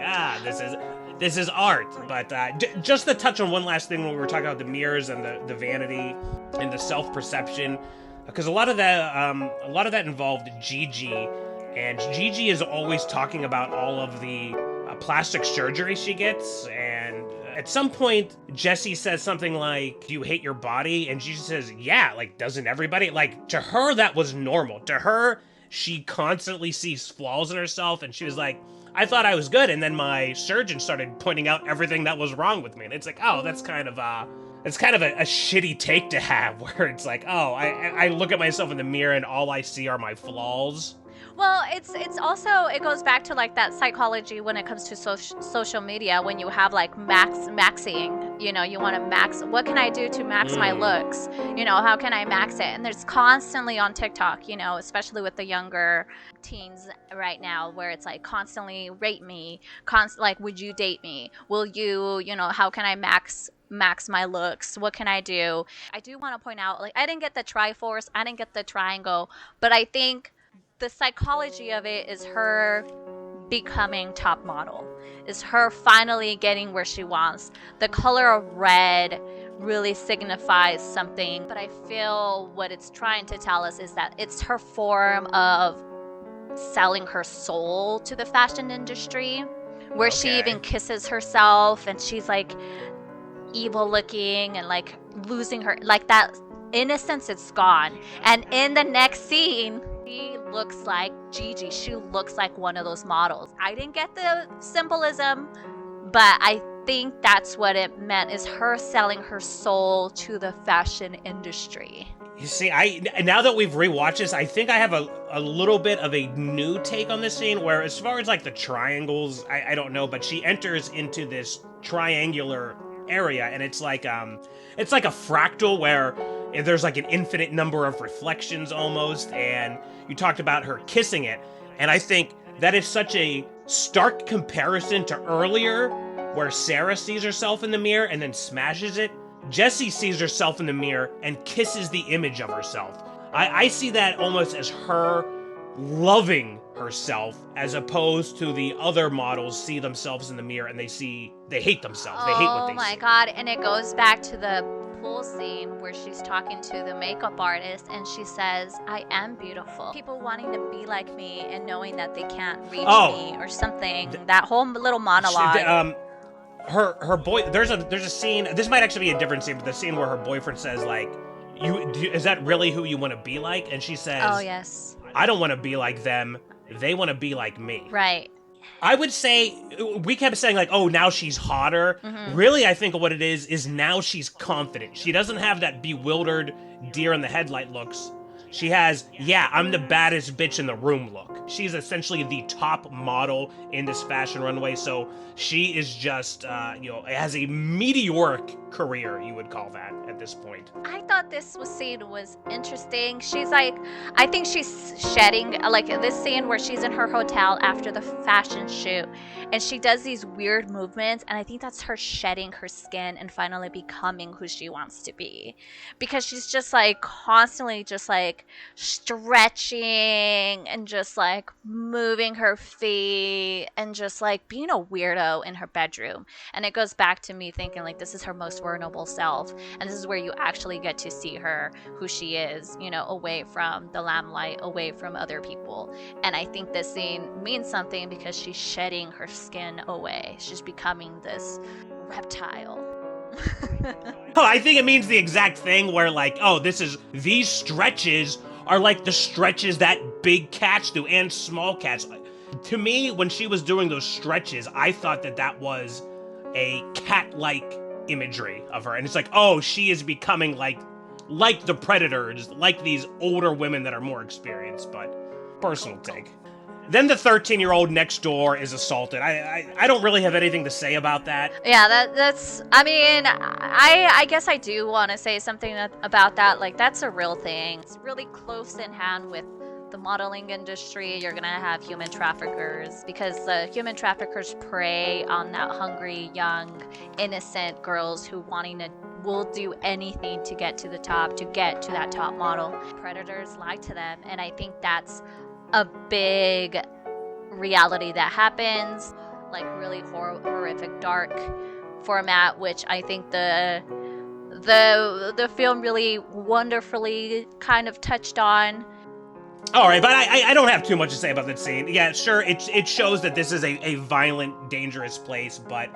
[SPEAKER 2] this is art. But just to touch on one last thing when we were talking about the mirrors and the vanity and the self-perception, because a lot of that involved Gigi, and Gigi is always talking about all of the plastic surgery she gets, and at some point Jessie says something like, do you hate your body? And Gigi says, yeah, like, doesn't everybody? Like, to her that was normal. To her, she constantly sees flaws in herself, and she was like, I thought I was good, and then my surgeon started pointing out everything that was wrong with me. And it's like, oh, that's kind of a shitty take to have, where it's like, oh, I look at myself in the mirror and all I see are my flaws.
[SPEAKER 1] Well, it's also, it goes back to like that psychology when it comes to social media, when you have like maxing, you want to max, what can I do to max my looks? How can I max it? And there's constantly on TikTok, especially with the younger teens right now, where it's like constantly rate me, like, would you date me? Will you, how can I max my looks? What can I do? I do want to point out, like, I didn't get the Triforce, I didn't get the triangle, but I think the psychology of it is her becoming top model, is her finally getting where she wants. The color of red really signifies something, but I feel what it's trying to tell us is that it's her form of selling her soul to the fashion industry, where she even kisses herself and she's like evil looking and like losing her, like, that innocence, it's gone. And in the next scene, she looks like Gigi. She looks like one of those models. I didn't get the symbolism, but I think that's what it meant, is her selling her soul to the fashion industry.
[SPEAKER 2] You see, now that we've rewatched this, I think I have a little bit of a new take on this scene, where as far as like the triangles, I don't know, but she enters into this triangular area, and it's like a fractal where there's like an infinite number of reflections almost, and you talked about her kissing it, and I think that is such a stark comparison to earlier, where Sarah sees herself in the mirror and then smashes it. Jessie sees herself in the mirror and kisses the image of herself. I see that almost as her loving herself, as opposed to the other models see themselves in the mirror and they hate themselves. They hate what they see.
[SPEAKER 1] Oh my god, and it goes back to the pool scene where she's talking to the makeup artist and she says, I am beautiful. People wanting to be like me and knowing that they can't reach me or something. That whole little monologue.
[SPEAKER 2] Her boy, there's a scene, this might actually be a different scene, but the scene where her boyfriend says, like, is that really who you want to be like? And she says,
[SPEAKER 1] oh yes,
[SPEAKER 2] I don't want to be like them, they want to be like me.
[SPEAKER 1] Right.
[SPEAKER 2] I would say, we kept saying like, oh, now she's hotter. Mm-hmm. Really, I think what it is now she's confident. She doesn't have that bewildered deer in the headlight looks. She has, yeah, I'm the baddest bitch in the room look. She's essentially the top model in this fashion runway, so she is just, has a meteoric career, you would call that, at this point.
[SPEAKER 1] I thought this scene was interesting. She's like, I think she's shedding, like this scene where she's in her hotel after the fashion shoot, and she does these weird movements, and I think that's her shedding her skin and finally becoming who she wants to be. Because she's just like constantly just like stretching and just like moving her feet and just like being a weirdo in her bedroom. And it goes back to me thinking like this is her most vulnerable self, and this is where you actually get to see her who she is, away from the limelight, away from other people. And I think this scene means something because she's shedding her skin away. She's becoming this reptile.
[SPEAKER 2] Oh, I think it means the exact thing where like, these stretches are like the stretches that big cats do and small cats. To me, when she was doing those stretches, I thought that was a cat-like imagery of her. And it's like, oh, she is becoming like the predators, like these older women that are more experienced, but personal take. Then the 13-year-old next door is assaulted. I don't really have anything to say about that.
[SPEAKER 1] Yeah, that's, I mean, I guess I do want to say something about that. Like, that's a real thing. It's really close in hand with the modeling industry. You're gonna have human traffickers because the human traffickers prey on that hungry, young, innocent girls who will do anything to get to the top, to get to that top model. Predators lie to them, and I think that's a big reality that happens, like really horrific, dark format, which I think the film really wonderfully kind of touched on.
[SPEAKER 2] All right, but I don't have too much to say about that scene. Yeah, sure, it shows that this is a violent, dangerous place, but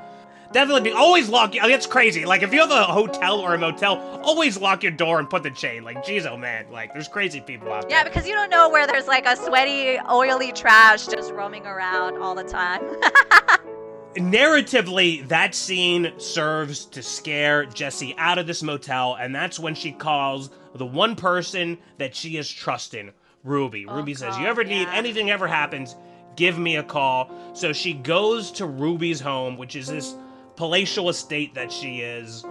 [SPEAKER 2] definitely always lock. It's crazy. Like, if you have a hotel or a motel, always lock your door and put the chain. Like, geez, oh man, like, there's crazy people out there.
[SPEAKER 1] Yeah, because you don't know where there's like a sweaty, oily trash just roaming around all the time.
[SPEAKER 2] Narratively, that scene serves to scare Jessie out of this motel, and that's when she calls the one person that she is trusting, Ruby. Ruby says, you ever need anything ever happens, give me a call. So she goes to Ruby's home, which is this palatial estate that she is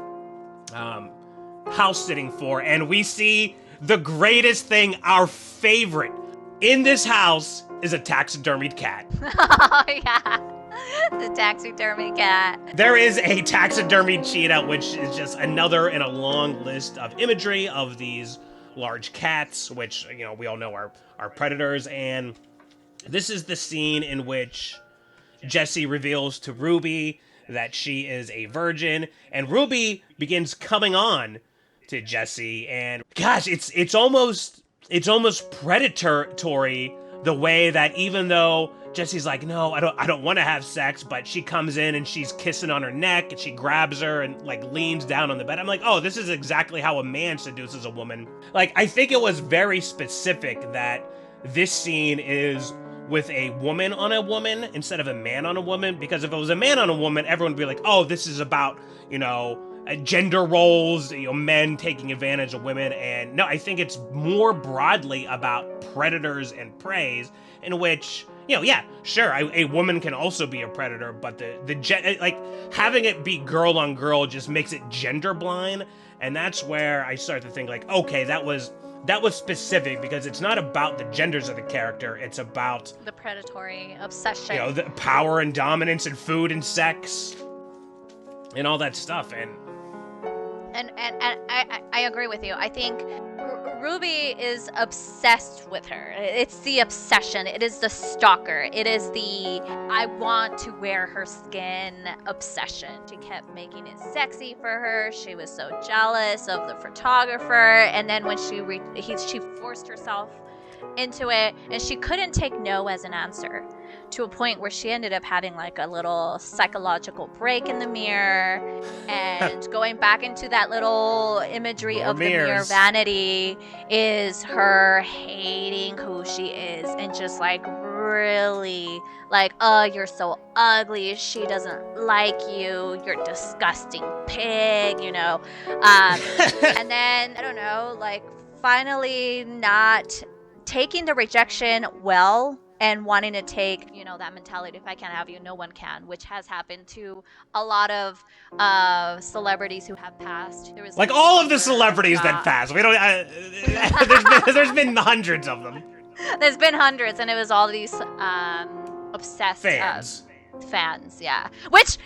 [SPEAKER 2] house sitting for, and we see the greatest thing, our favorite. In this house is a taxidermied cat.
[SPEAKER 1] Oh, yeah. The taxidermy cat.
[SPEAKER 2] There is a taxidermied cheetah, which is just another in a long list of imagery of these large cats, which, we all know are predators. And this is the scene in which Jessie reveals to Ruby that she is a virgin, and Ruby begins coming on to Jessie, and gosh, it's almost predatory the way that even though Jessie's like, no, I don't want to have sex, but she comes in and she's kissing on her neck and she grabs her and like leans down on the bed. I'm like, oh, this is exactly how a man seduces a woman. Like, I think it was very specific that this scene is with a woman on a woman instead of a man on a woman, because if it was a man on a woman, everyone would be like, oh, this is about, gender roles, men taking advantage of women. And no, I think it's more broadly about predators and preys, in which, sure, a woman can also be a predator, but having it be girl on girl just makes it gender blind. And that's where I start to think like, okay, that was specific, because it's not about the genders of the character, it's about
[SPEAKER 1] the predatory obsession.
[SPEAKER 2] The power and dominance and food and sex and all that stuff.
[SPEAKER 1] And I agree with you. I think Ruby is obsessed with her. It's the obsession. It is the stalker. It is the I want to wear her skin obsession. She kept making it sexy for her. She was so jealous of the photographer. And then when she forced herself into it, and she couldn't take no as an answer, to a point where she ended up having like a little psychological break in the mirror and going back into that little imagery of the mirror vanity is her hating who she is and just like really like, oh, you're so ugly, she doesn't like you, you're a disgusting pig, and then I don't know, like finally not taking the rejection well and wanting to take, that mentality, if I can't have you, no one can, which has happened to a lot of celebrities who have passed. There was
[SPEAKER 2] Like all of the celebrities that passed. We don't. There's been hundreds of them.
[SPEAKER 1] There's been hundreds, and it was all these obsessed fans, yeah. Which,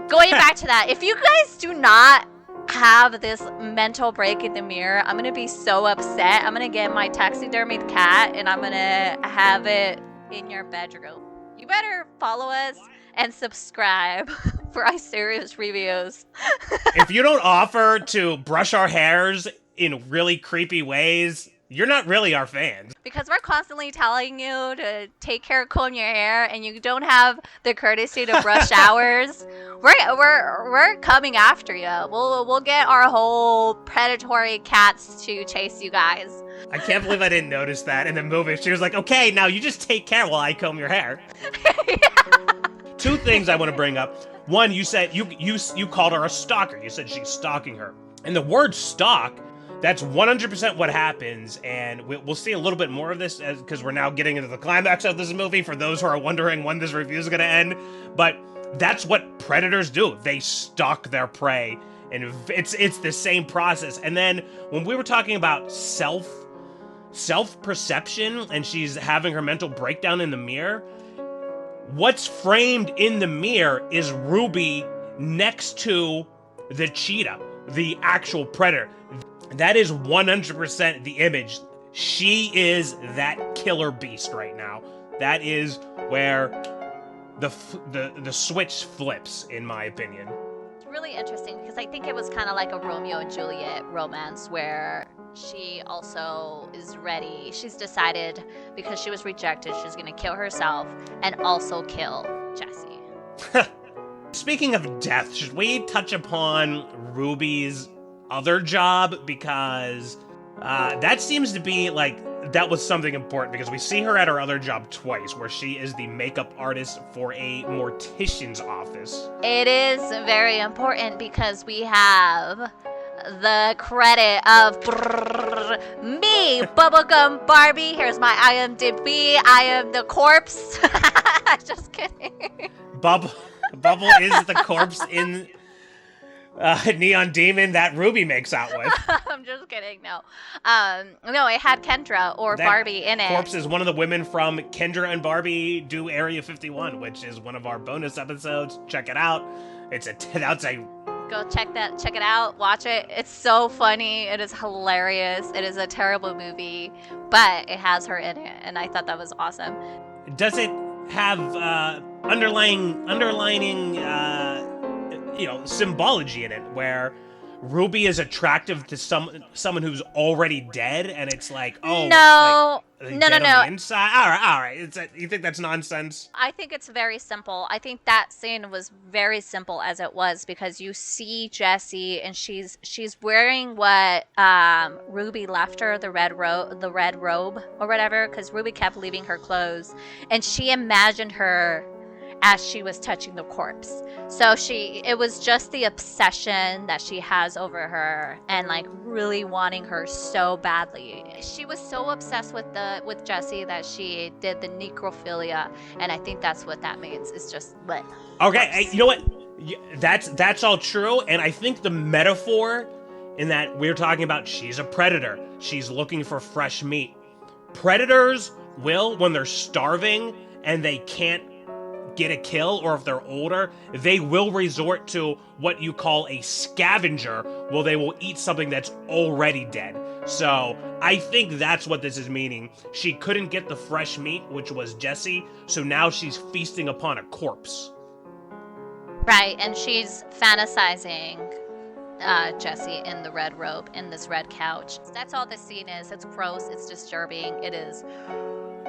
[SPEAKER 1] going back to that, if you guys do not have this mental break in the mirror, I'm gonna be so upset. I'm gonna get my taxidermied cat and I'm gonna have it in your bedroom. You better follow us and subscribe for our serious reviews.
[SPEAKER 2] If you don't offer to brush our hairs in really creepy ways, you're not really our fans.
[SPEAKER 1] Because we're constantly telling you to take care of combing your hair, and you don't have the courtesy to brush showers. We're coming after you. We'll get our whole predatory cats to chase you guys.
[SPEAKER 2] I can't believe I didn't notice that in the movie. She was like, "Okay, now you just take care while I comb your hair." Yeah. Two things I want to bring up. One, you said you called her a stalker. You said she's stalking her, and the word stalk. That's 100% what happens, and we'll see a little bit more of this because we're now getting into the climax of this movie for those who are wondering when this review is going to end. But that's what predators do. They stalk their prey, and it's the same process. And then when we were talking about self-perception and she's having her mental breakdown in the mirror, what's framed in the mirror is Ruby next to the cheetah, the actual predator. That is 100% the image. She is that killer beast right now. That is where the switch flips, in my opinion.
[SPEAKER 1] It's really interesting because I think it was kind of like a Romeo and Juliet romance where she also is ready. She's decided because she was rejected, she's going to kill herself and also kill Jesse.
[SPEAKER 2] Speaking of death, should we touch upon Ruby's other job, because that seems to be like that was something important, because we see her at her other job twice where she is the makeup artist for a mortician's office.
[SPEAKER 1] It is very important because we have the credit of me, Bubblegum Barbie. Here's my IMDb. I am the corpse. Just kidding.
[SPEAKER 2] Bubble is the corpse in Neon Demon that Ruby makes out with.
[SPEAKER 1] I'm just kidding. No, it had Kendra or that Barbie in it.
[SPEAKER 2] Corpse is one of the women from Kendra and Barbie Do Area 51, which is one of our bonus episodes. Check it out.
[SPEAKER 1] Go check it out. Watch it. It's so funny. It is hilarious. It is a terrible movie, but it has her in it, and I thought that was awesome.
[SPEAKER 2] Does it have underlining symbology in it, where Ruby is attractive to someone who's already dead, and it's like, oh,
[SPEAKER 1] no.
[SPEAKER 2] Inside. All right. You think that's nonsense?
[SPEAKER 1] I think it's very simple. I think that scene was very simple as it was, because you see Jessie and she's wearing what Ruby left her, the red robe or whatever, because Ruby kept leaving her clothes, and she imagined her as she was touching the corpse. So it was just the obsession that she has over her, and like really wanting her so badly. She was so obsessed with Jessie that she did the necrophilia, and I think that's what that means. It's just lit.
[SPEAKER 2] Okay, you know what? That's all true, and I think the metaphor in that we're talking about, she's a predator. She's looking for fresh meat. Predators will, when they're starving and they can't get a kill, or if they're older, they will resort to what you call a scavenger, where they will eat something that's already dead. So I think that's what this is meaning. She couldn't get the fresh meat, which was Jessie, so now she's feasting upon a corpse.
[SPEAKER 1] Right, and she's fantasizing Jessie in the red robe, in this red couch. That's all the scene is. It's gross, it's disturbing, it is.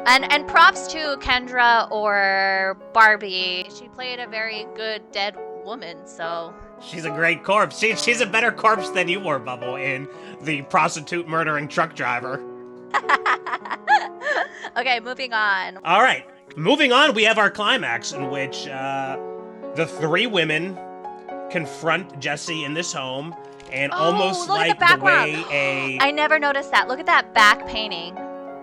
[SPEAKER 1] And props to Kendra or Barbie. She played a very good dead woman, so...
[SPEAKER 2] She's a great corpse. She's a better corpse than you were, Bubble, in the prostitute murdering truck driver.
[SPEAKER 1] Okay, moving on.
[SPEAKER 2] All right. Moving on, we have our climax in which the three women confront Jessie in this home, and
[SPEAKER 1] Oh,
[SPEAKER 2] almost
[SPEAKER 1] look at the
[SPEAKER 2] like the
[SPEAKER 1] background.
[SPEAKER 2] way a
[SPEAKER 1] I never noticed that. Look at that back painting.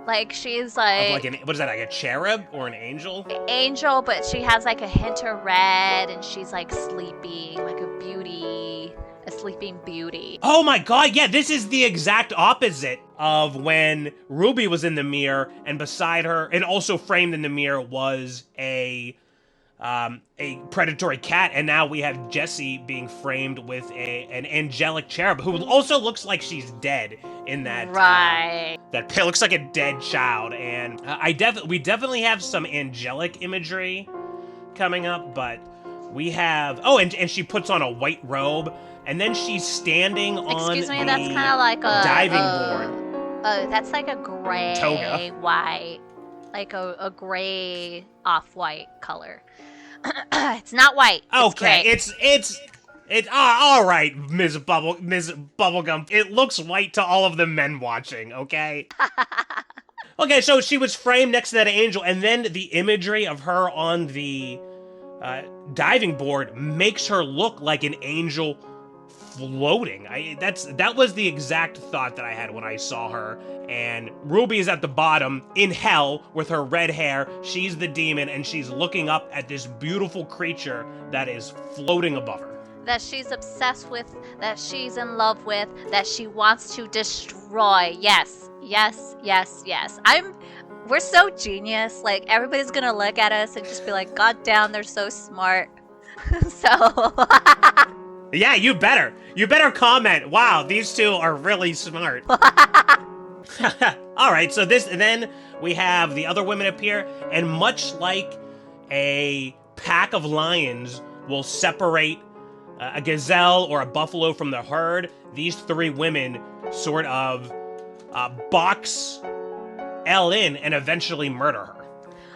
[SPEAKER 1] Like she's
[SPEAKER 2] of
[SPEAKER 1] like
[SPEAKER 2] like an what is that, like a cherub or an angel?
[SPEAKER 1] angel, but she has like a hint of red, and she's like sleeping, like a beauty, a sleeping beauty.
[SPEAKER 2] Oh my god, yeah, this is the exact opposite of when Ruby was in the mirror, and beside her, and also framed in the mirror, was a predatory cat, and now we have Jessie being framed with an angelic cherub who also looks like she's dead in that
[SPEAKER 1] Right.
[SPEAKER 2] that looks like a dead child. And we definitely have some angelic imagery coming up, but we have and she puts on a white robe, and then she's standing on
[SPEAKER 1] Excuse me,
[SPEAKER 2] the
[SPEAKER 1] that's kind of like a
[SPEAKER 2] diving board.
[SPEAKER 1] That's like a gray,
[SPEAKER 2] Toga.
[SPEAKER 1] white, like a gray off-white color. It's not white.
[SPEAKER 2] Okay,
[SPEAKER 1] It's
[SPEAKER 2] it's all right, Ms. Bubblegum. It looks white to all of the men watching, okay? Okay, so she was framed next to that angel, and then the imagery of her on the diving board makes her look like an angel floating. That was the exact thought that I had when I saw her. And Ruby is at the bottom in hell with her red hair. She's the demon, and she's looking up at this beautiful creature that is floating above her.
[SPEAKER 1] that she's obsessed with, that she's in love with, that she wants to destroy. Yes, yes, yes, yes. We're so genius. Like, everybody's gonna look at us and just be like, God damn, they're so smart. So
[SPEAKER 2] Yeah, you better. You better comment. Wow, these two are really smart. All right, so then we have the other women appear, and much like a pack of lions will separate a gazelle or a buffalo from the herd, these three women sort of box Elle in and eventually murder her.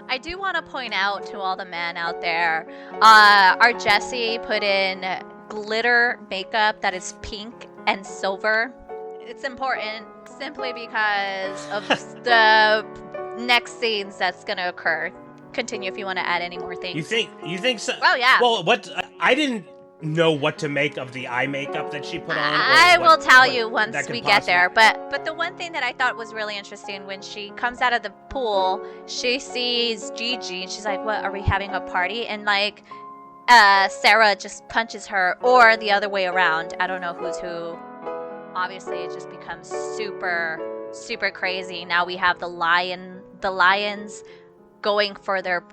[SPEAKER 1] I do want to point out to all the men out there, our Jessie put in glitter makeup that is pink and silver. It's important simply because of the next scenes that's going to occur. Continue if you want to add any more things.
[SPEAKER 2] You think so?
[SPEAKER 1] Oh, yeah.
[SPEAKER 2] Well, I didn't know what to make of the eye makeup that she put on.
[SPEAKER 1] I will tell you once we get there.
[SPEAKER 2] possibly-
[SPEAKER 1] But the one thing that I thought was really interesting, when she comes out of the pool, she sees Gigi, and she's like, "What, are we having a party?" And like, Sarah just punches her, or the other way around. I don't know who's who. Obviously, it just becomes super, super crazy. Now we have the lions going for their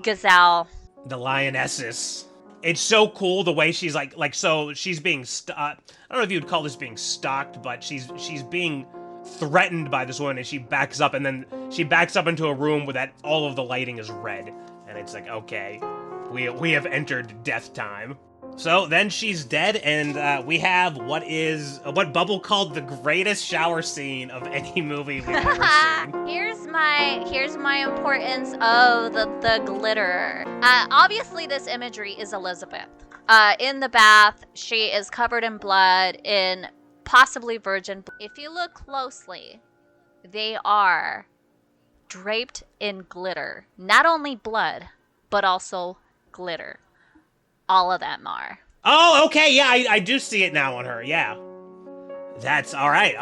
[SPEAKER 1] gazelle.
[SPEAKER 2] The lionesses. It's so cool the way she's so she's being I don't know if you would call this being stalked, but she's being threatened by this woman, and she backs up, and then she backs up into a room where that all of the lighting is red, and it's like, okay, we have entered death time. So then she's dead, and we have what Bubble called the greatest shower scene of any movie we've ever seen.
[SPEAKER 1] Here's my importance of the glitter. Obviously, this imagery is Elizabeth. In the bath, she is covered in blood, in possibly virgin. If you look closely, they are draped in glitter. Not only blood, but also glitter. All of them are.
[SPEAKER 2] Oh, okay, yeah, I do see it now on her, yeah. That's all right.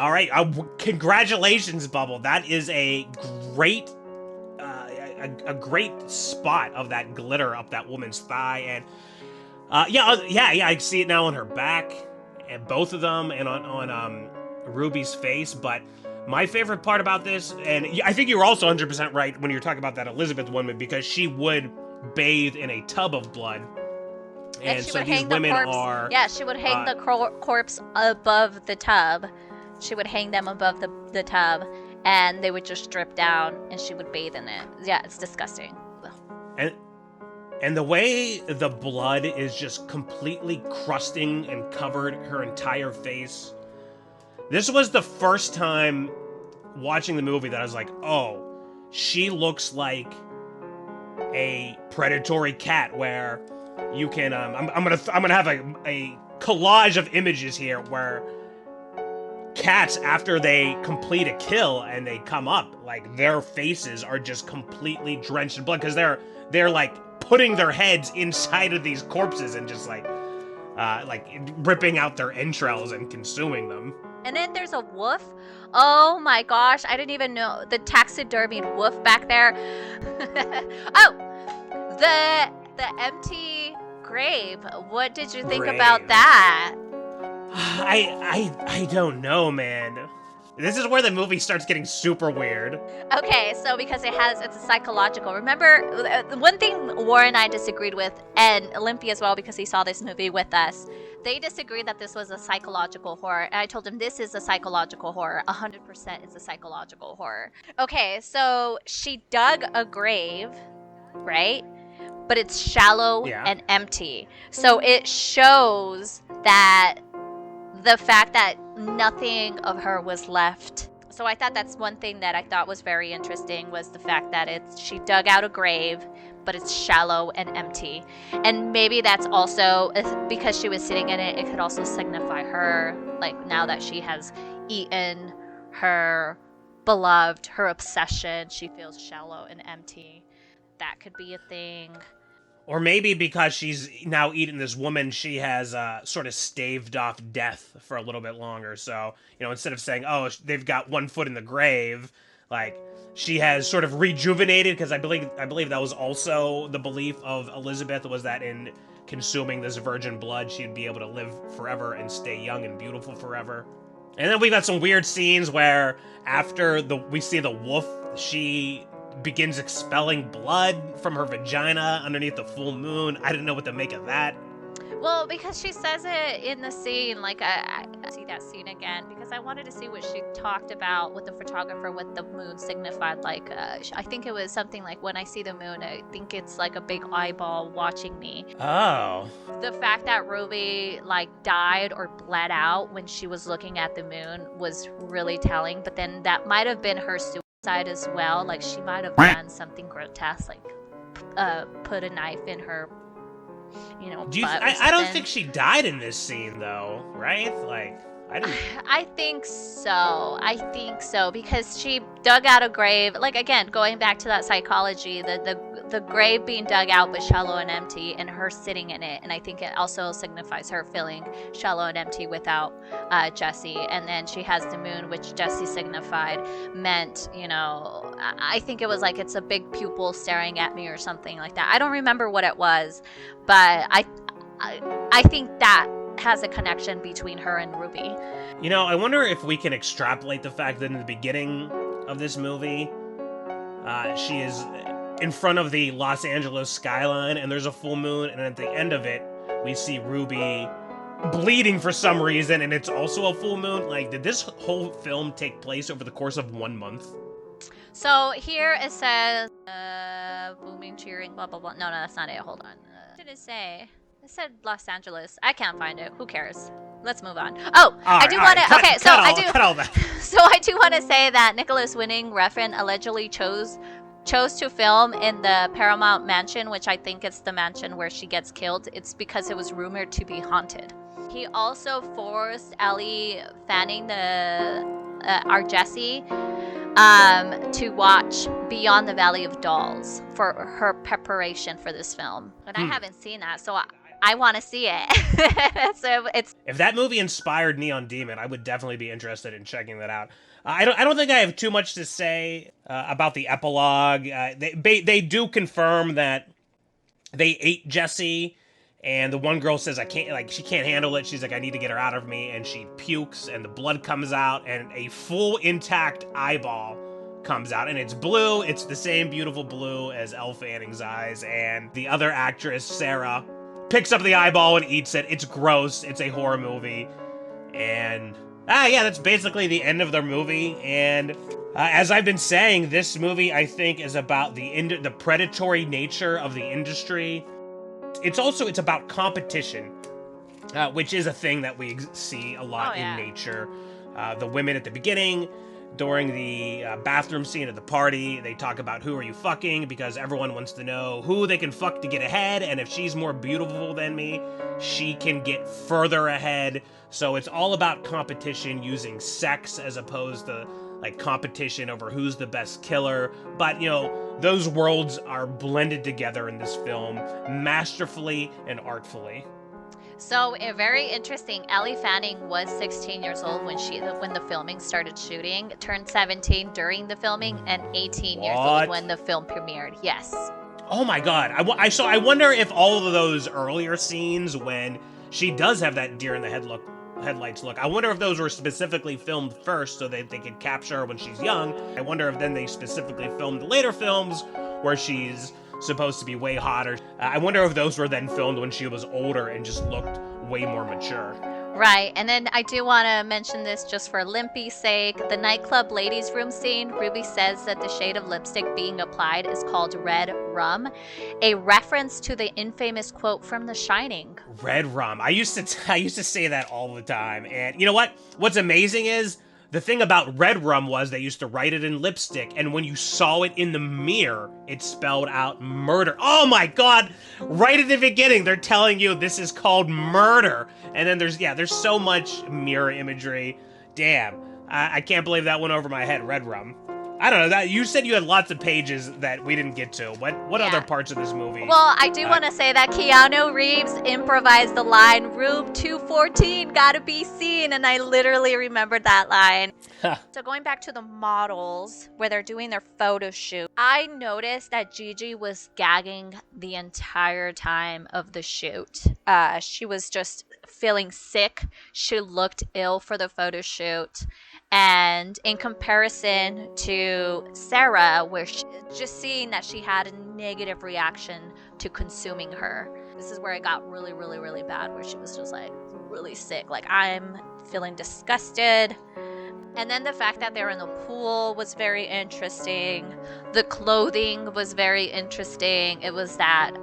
[SPEAKER 2] Congratulations, Bubble. That is a great spot of that glitter up that woman's thigh, and I see it now on her back, and both of them, and on Ruby's face. But my favorite part about this, and I think you were also 100% right when you were talking about that Elizabeth woman, because she would bathe in a tub of blood. And
[SPEAKER 1] she
[SPEAKER 2] so
[SPEAKER 1] would
[SPEAKER 2] these
[SPEAKER 1] hang
[SPEAKER 2] women
[SPEAKER 1] the corpse.
[SPEAKER 2] are...
[SPEAKER 1] Yeah, she would hang the corpse above the tub. She would hang them above the tub, and they would just drip down, and she would bathe in it. Yeah, it's disgusting.
[SPEAKER 2] And the way the blood is just completely crusting and covered her entire face. This was the first time watching the movie that I was like, oh, she looks like a predatory cat, where you can I'm gonna have a collage of images here where cats, after they complete a kill and they come up, like, their faces are just completely drenched in blood, because they're like putting their heads inside of these corpses and just like like ripping out their entrails and consuming them.
[SPEAKER 1] And then there's a wolf. Oh my gosh, I didn't even know the taxidermied wolf back there. Oh, the empty grave. What did you think about that?
[SPEAKER 2] I don't know, man. This is where the movie starts getting super weird.
[SPEAKER 1] Okay, so because it's a psychological. Remember, one thing Warren and I disagreed with, and Olympia as well, because he saw this movie with us. They disagreed that this was a psychological horror, and I told him this is a psychological horror. 100% it's a psychological horror. Okay, so she dug a grave, right? But it's shallow and empty. So it shows that the fact that nothing of her was left. So I thought that's one thing that I thought was very interesting, was the fact that she dug out a grave, but it's shallow and empty. And maybe that's also because she was sitting in it, it could also signify her, like, now that she has eaten her beloved, her obsession, she feels shallow and empty. That could be a thing.
[SPEAKER 2] Or maybe because she's now eaten this woman, she has sort of staved off death for a little bit longer. So, instead of saying, oh, they've got one foot in the grave, like, she has sort of rejuvenated, because I believe that was also the belief of Elizabeth, was that in consuming this virgin blood, she'd be able to live forever and stay young and beautiful forever. And then we got some weird scenes where after we see the wolf, she begins expelling blood from her vagina underneath the full moon. I didn't know what to make of that.
[SPEAKER 1] Well, because she says it in the scene, like, I see that scene again, because I wanted to see what she talked about with the photographer, what the moon signified. Like, I think it was something like, when I see the moon, I think it's like a big eyeball watching me.
[SPEAKER 2] Oh.
[SPEAKER 1] The fact that Ruby, like, died or bled out when she was looking at the moon was really telling, but then that might have been her suicide as well. Like, she might have done something grotesque, like put a knife in her,
[SPEAKER 2] I don't think she died in this scene, though, right? Like,
[SPEAKER 1] I think so, because she dug out a grave. Like, again, going back to that psychology, the grave being dug out but shallow and empty, and her sitting in it, and I think it also signifies her feeling shallow and empty without Jesse. And then she has the moon, which Jesse signified meant, I think it was like, it's a big pupil staring at me or something like that. I don't remember what it was, but I think that has a connection between her and Ruby.
[SPEAKER 2] I wonder if we can extrapolate the fact that in the beginning of this movie, she is in front of the Los Angeles skyline and there's a full moon, and at the end of it, we see Ruby bleeding for some reason, and it's also a full moon. Like, did this whole film take place over the course of 1 month?
[SPEAKER 1] So here it says, booming, cheering, blah, blah, blah. No, that's not it. Hold on. What did it say? It said Los Angeles. I can't find it. Who cares? Let's move on. Oh, I do want to. Okay, so I do.
[SPEAKER 2] Cut all that.
[SPEAKER 1] So I do want to say that Nicholas Winding Refn allegedly chose to film in the Paramount Mansion, which I think is the mansion where she gets killed. It's because it was rumored to be haunted. He also forced Ellie Fanning, our Jessie, to watch Beyond the Valley of Dolls for her preparation for this film. And I haven't seen that, so I want to see it. So
[SPEAKER 2] if that movie inspired Neon Demon, I would definitely be interested in checking that out. I don't think I have too much to say about the epilogue. They do confirm that they ate Jessie, and the one girl says she can't handle it. She's like, I need to get her out of me, and she pukes, and the blood comes out, and a full intact eyeball comes out, and it's blue. It's the same beautiful blue as Elle Fanning's eyes, and the other actress, Sarah, picks up the eyeball and eats it. It's gross. It's a horror movie, and that's basically the end of their movie. And as I've been saying, this movie, I think, is about the predatory nature of the industry. It's about competition, which is a thing that we see a lot in nature. The women at the beginning, during the bathroom scene at the party, they talk about who are you fucking, because everyone wants to know who they can fuck to get ahead, and if she's more beautiful than me, she can get further ahead. So it's all about competition using sex as opposed to like competition over who's the best killer. But those worlds are blended together in this film masterfully and artfully.
[SPEAKER 1] So, very interesting. Ellie Fanning was 16 years old when the filming started shooting, turned 17 during the filming, and 18 years old
[SPEAKER 2] What?
[SPEAKER 1] when the film premiered. Yes.
[SPEAKER 2] Oh my god. I wonder if all of those earlier scenes when she does have that deer in the headlights look, I wonder if those were specifically filmed first so that they could capture her when she's young. I wonder if then they specifically filmed later films where she's supposed to be way hotter. I wonder if those were then filmed when she was older and just looked way more mature.
[SPEAKER 1] Right, and then I do want to mention this just for Limpy's sake. The nightclub ladies' room scene, Ruby says that the shade of lipstick being applied is called red rum, a reference to the infamous quote from The Shining.
[SPEAKER 2] Red rum. I used to say that all the time. And you know what? What's amazing is the thing about red rum was they used to write it in lipstick, and when you saw it in the mirror, it spelled out murder. Oh my god! Right at the beginning, they're telling you this is called murder. And then there's so much mirror imagery. Damn. I can't believe that went over my head, red rum. I don't know, that you said you had lots of pages that we didn't get to. What other parts of this movie?
[SPEAKER 1] Well, I do want to say that Keanu Reeves improvised the line, "Room 214, gotta be seen," and I literally remembered that line. So going back to the models, where they're doing their photo shoot, I noticed that Gigi was gagging the entire time of the shoot. She was just feeling sick. She looked ill for the photo shoot. And in comparison to Sarah, where just seeing that she had a negative reaction to consuming her, this is where it got really, really, really bad, where she was just like really sick. Like, I'm feeling disgusted. And then the fact that they're in the pool was very interesting. The clothing was very interesting. It was that,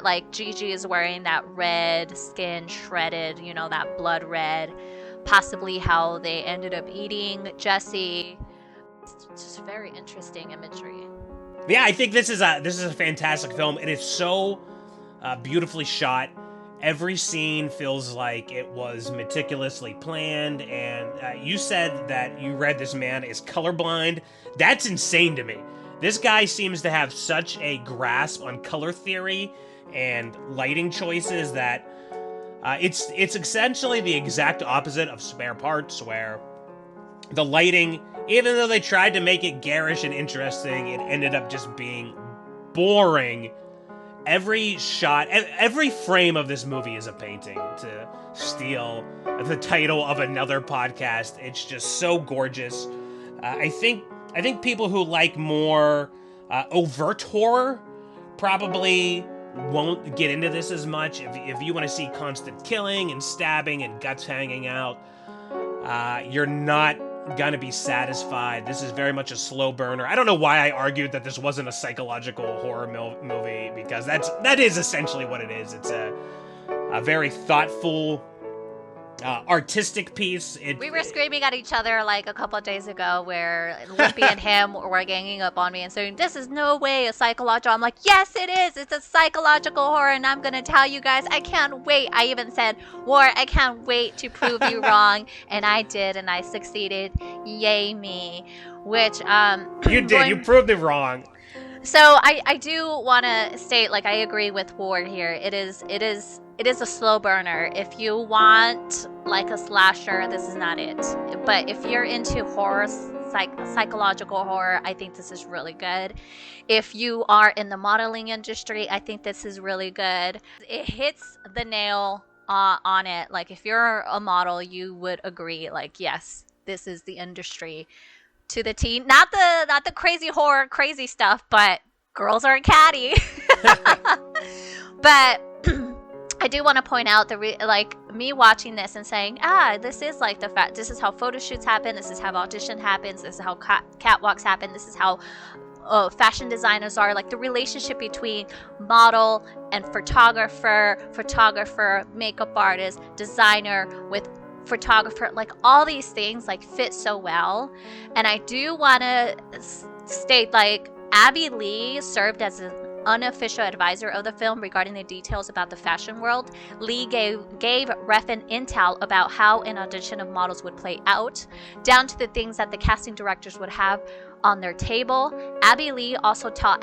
[SPEAKER 1] like Gigi is wearing that red skin shredded, that blood red. Possibly how they ended up eating Jesse. It's just very interesting imagery.
[SPEAKER 2] Yeah, I think this is a fantastic film. It is so beautifully shot. Every scene feels like it was meticulously planned. And you said that you read this man is colorblind. That's insane to me. This guy seems to have such a grasp on color theory and lighting choices that it's essentially the exact opposite of Spare Parts, where the lighting, even though they tried to make it garish and interesting, it ended up just being boring. Every shot, every frame of this movie is a painting, to steal the title of another podcast. It's just so gorgeous. I think people who like more overt horror probably won't get into this as much. If you want to see constant killing and stabbing and guts hanging out, you're not gonna be satisfied. This is very much a slow burner. I don't know why I argued that this wasn't a psychological horror movie, because that is essentially what it is. It's a very thoughtful, artistic piece.
[SPEAKER 1] We were screaming at each other like a couple of days ago, where Limpy and him were ganging up on me and saying, "This is no way a psychological." I'm like, "Yes, it is. It's a psychological horror, and I'm gonna tell you guys. I can't wait." I even said, "War, I can't wait to prove you wrong," and I did, and I succeeded. Yay me! Which
[SPEAKER 2] you did. You proved it wrong.
[SPEAKER 1] So I do want to state, like, I agree with Ward here. It is a slow burner. If you want like a slasher, this is not it. But if you're into horror, psychological horror, I think this is really good. If you are in the modeling industry, I think this is really good. It hits the nail on it. Like, if you're a model, you would agree, like, yes, this is the industry to the T. Not the crazy horror, crazy stuff, but girls aren't catty. But I do want to point out me watching this and saying, this is like this is how photo shoots happen. This is how audition happens. This is how catwalks happen. This is how fashion designers are. Like, the relationship between model and photographer, makeup artist, designer with photographer, like, all these things like fit so well. And I do want to state, like, Abby Lee served as an unofficial advisor of the film regarding the details about the fashion world. Lee gave Refn intel about how an audition of models would play out, down to the things that the casting directors would have on their table. Abby Lee also taught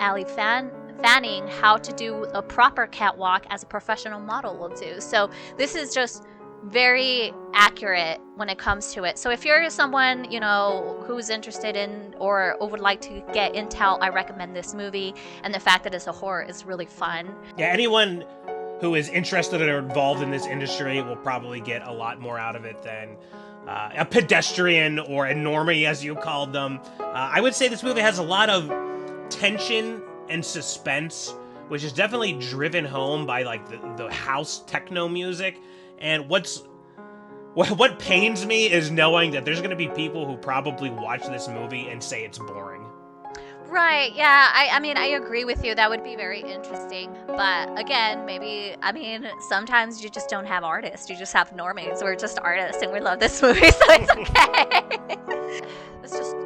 [SPEAKER 1] Fanning how to do a proper catwalk as a professional model will do. So this is just very accurate when it comes to it. So if you're someone, you know, who's interested in or would like to get intel, I recommend this movie. And the fact that it's a horror is really fun.
[SPEAKER 2] Yeah, anyone who is interested or involved in this industry will probably get a lot more out of it than a pedestrian or a normie, as you called them. I would say this movie has a lot of tension and suspense, which is definitely driven home by like the house techno music. And what pains me is knowing that there's going to be people who probably watch this movie and say it's boring.
[SPEAKER 1] Right, yeah, I mean, I agree with you. That would be very interesting. But again, maybe, I mean, sometimes you just don't have artists. You just have normies. We're just artists and we love this movie, so it's okay.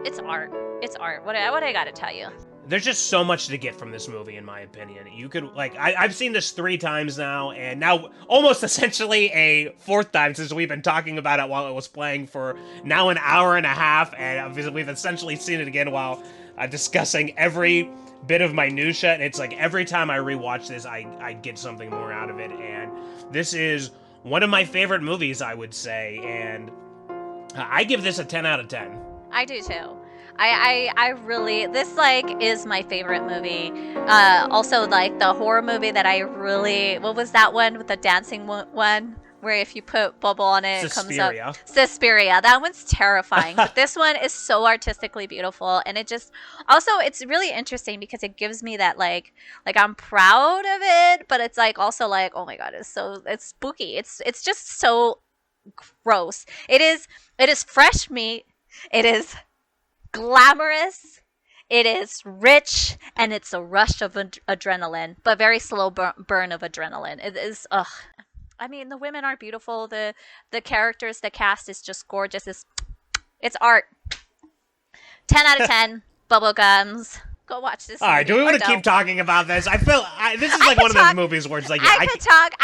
[SPEAKER 1] It's art. It's art. What I gotta tell you.
[SPEAKER 2] There's just so much to get from this movie, in my opinion. You could, like, I've seen this 3 times now, and now almost essentially a 4th time since we've been talking about it while it was playing for now an hour and a half, and we've essentially seen it again while discussing every bit of minutia. And it's like every time I rewatch this, I get something more out of it, and this is one of my favorite movies, I would say, and I give this a 10 out of 10.
[SPEAKER 1] I do too. I really, this like is my favorite movie. Also like the horror movie that I really, what was that one with the dancing one? Where if you put bubble on it, it comes up. Suspiria. That one's terrifying. But this one is so artistically beautiful. And it just, also it's really interesting because it gives me that like I'm proud of it, but it's like also like, oh my God, it's spooky. It's just so gross. It is fresh meat. It is glamorous, it is rich, and it's a rush of adrenaline, but very slow burn of adrenaline. It is, I mean, the women are beautiful. The characters, the cast is just gorgeous. It's art. 10 out of 10. Bubblegums. Go watch this.
[SPEAKER 2] All right, do we want to keep talking about this? I feel this is like one of those movies where it's like, yeah,
[SPEAKER 1] I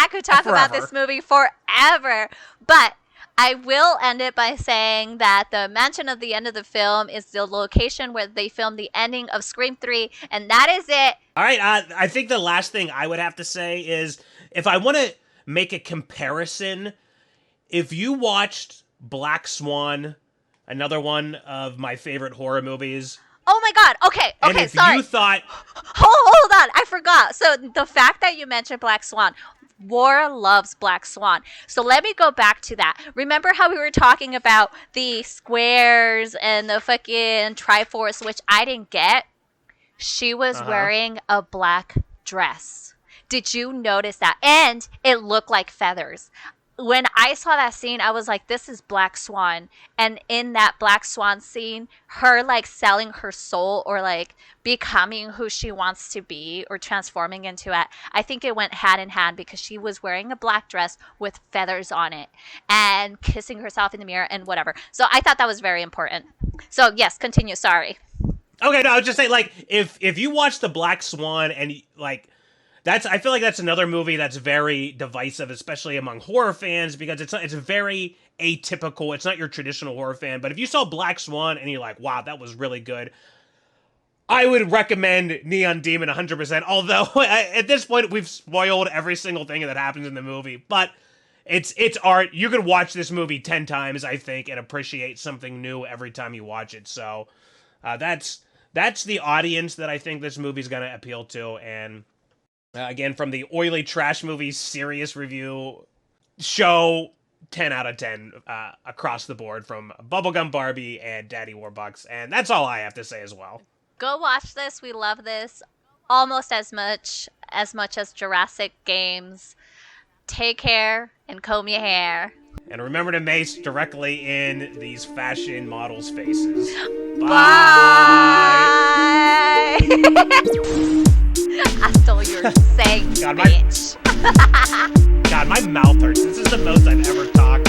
[SPEAKER 1] could talk about this movie forever, but I will end it by saying that the mansion of the end of the film is the location where they filmed the ending of Scream 3, and that is it.
[SPEAKER 2] All right, I think the last thing I would have to say is, if I want to make a comparison, if you watched Black Swan, another one of my favorite horror movies.
[SPEAKER 1] Oh my God, okay,
[SPEAKER 2] and if
[SPEAKER 1] sorry.
[SPEAKER 2] you thought...
[SPEAKER 1] Hold on, I forgot. So the fact that you mentioned Black Swan... War loves Black Swan. So let me go back to that. Remember how we were talking about the squares and the fucking Triforce, which I didn't get? She was wearing a black dress. Did you notice that? And it looked like feathers. When I saw that scene, I was like, this is Black Swan. And in that Black Swan scene, her like selling her soul or like becoming who she wants to be or transforming into it, I think it went hand in hand because she was wearing a black dress with feathers on it and kissing herself in the mirror and whatever. So I thought that was very important. So yes, continue. Sorry.
[SPEAKER 2] Okay, no, I was just saying, like, if you watch the Black Swan and like, I feel like that's another movie that's very divisive, especially among horror fans, because it's very atypical. It's not your traditional horror fan. But if you saw Black Swan and you're like, wow, that was really good, I would recommend Neon Demon 100%. Although at this point we've spoiled every single thing that happens in the movie, but it's art. You could watch this movie 10 times, I think, and appreciate something new every time you watch it. So that's the audience that I think this movie's gonna appeal to. And again, from the Oily Trash Movies serious review show, 10 out of 10 across the board from Bubblegum Barbie and Daddy Warbucks. And that's all I have to say as well.
[SPEAKER 1] Go watch this. We love this almost as much as Jurassic Games. Take care and comb your hair.
[SPEAKER 2] And remember to mace directly in these fashion models' faces. Bye!
[SPEAKER 1] I stole your saying, bitch.
[SPEAKER 2] God, my mouth hurts. This is the most I've ever talked.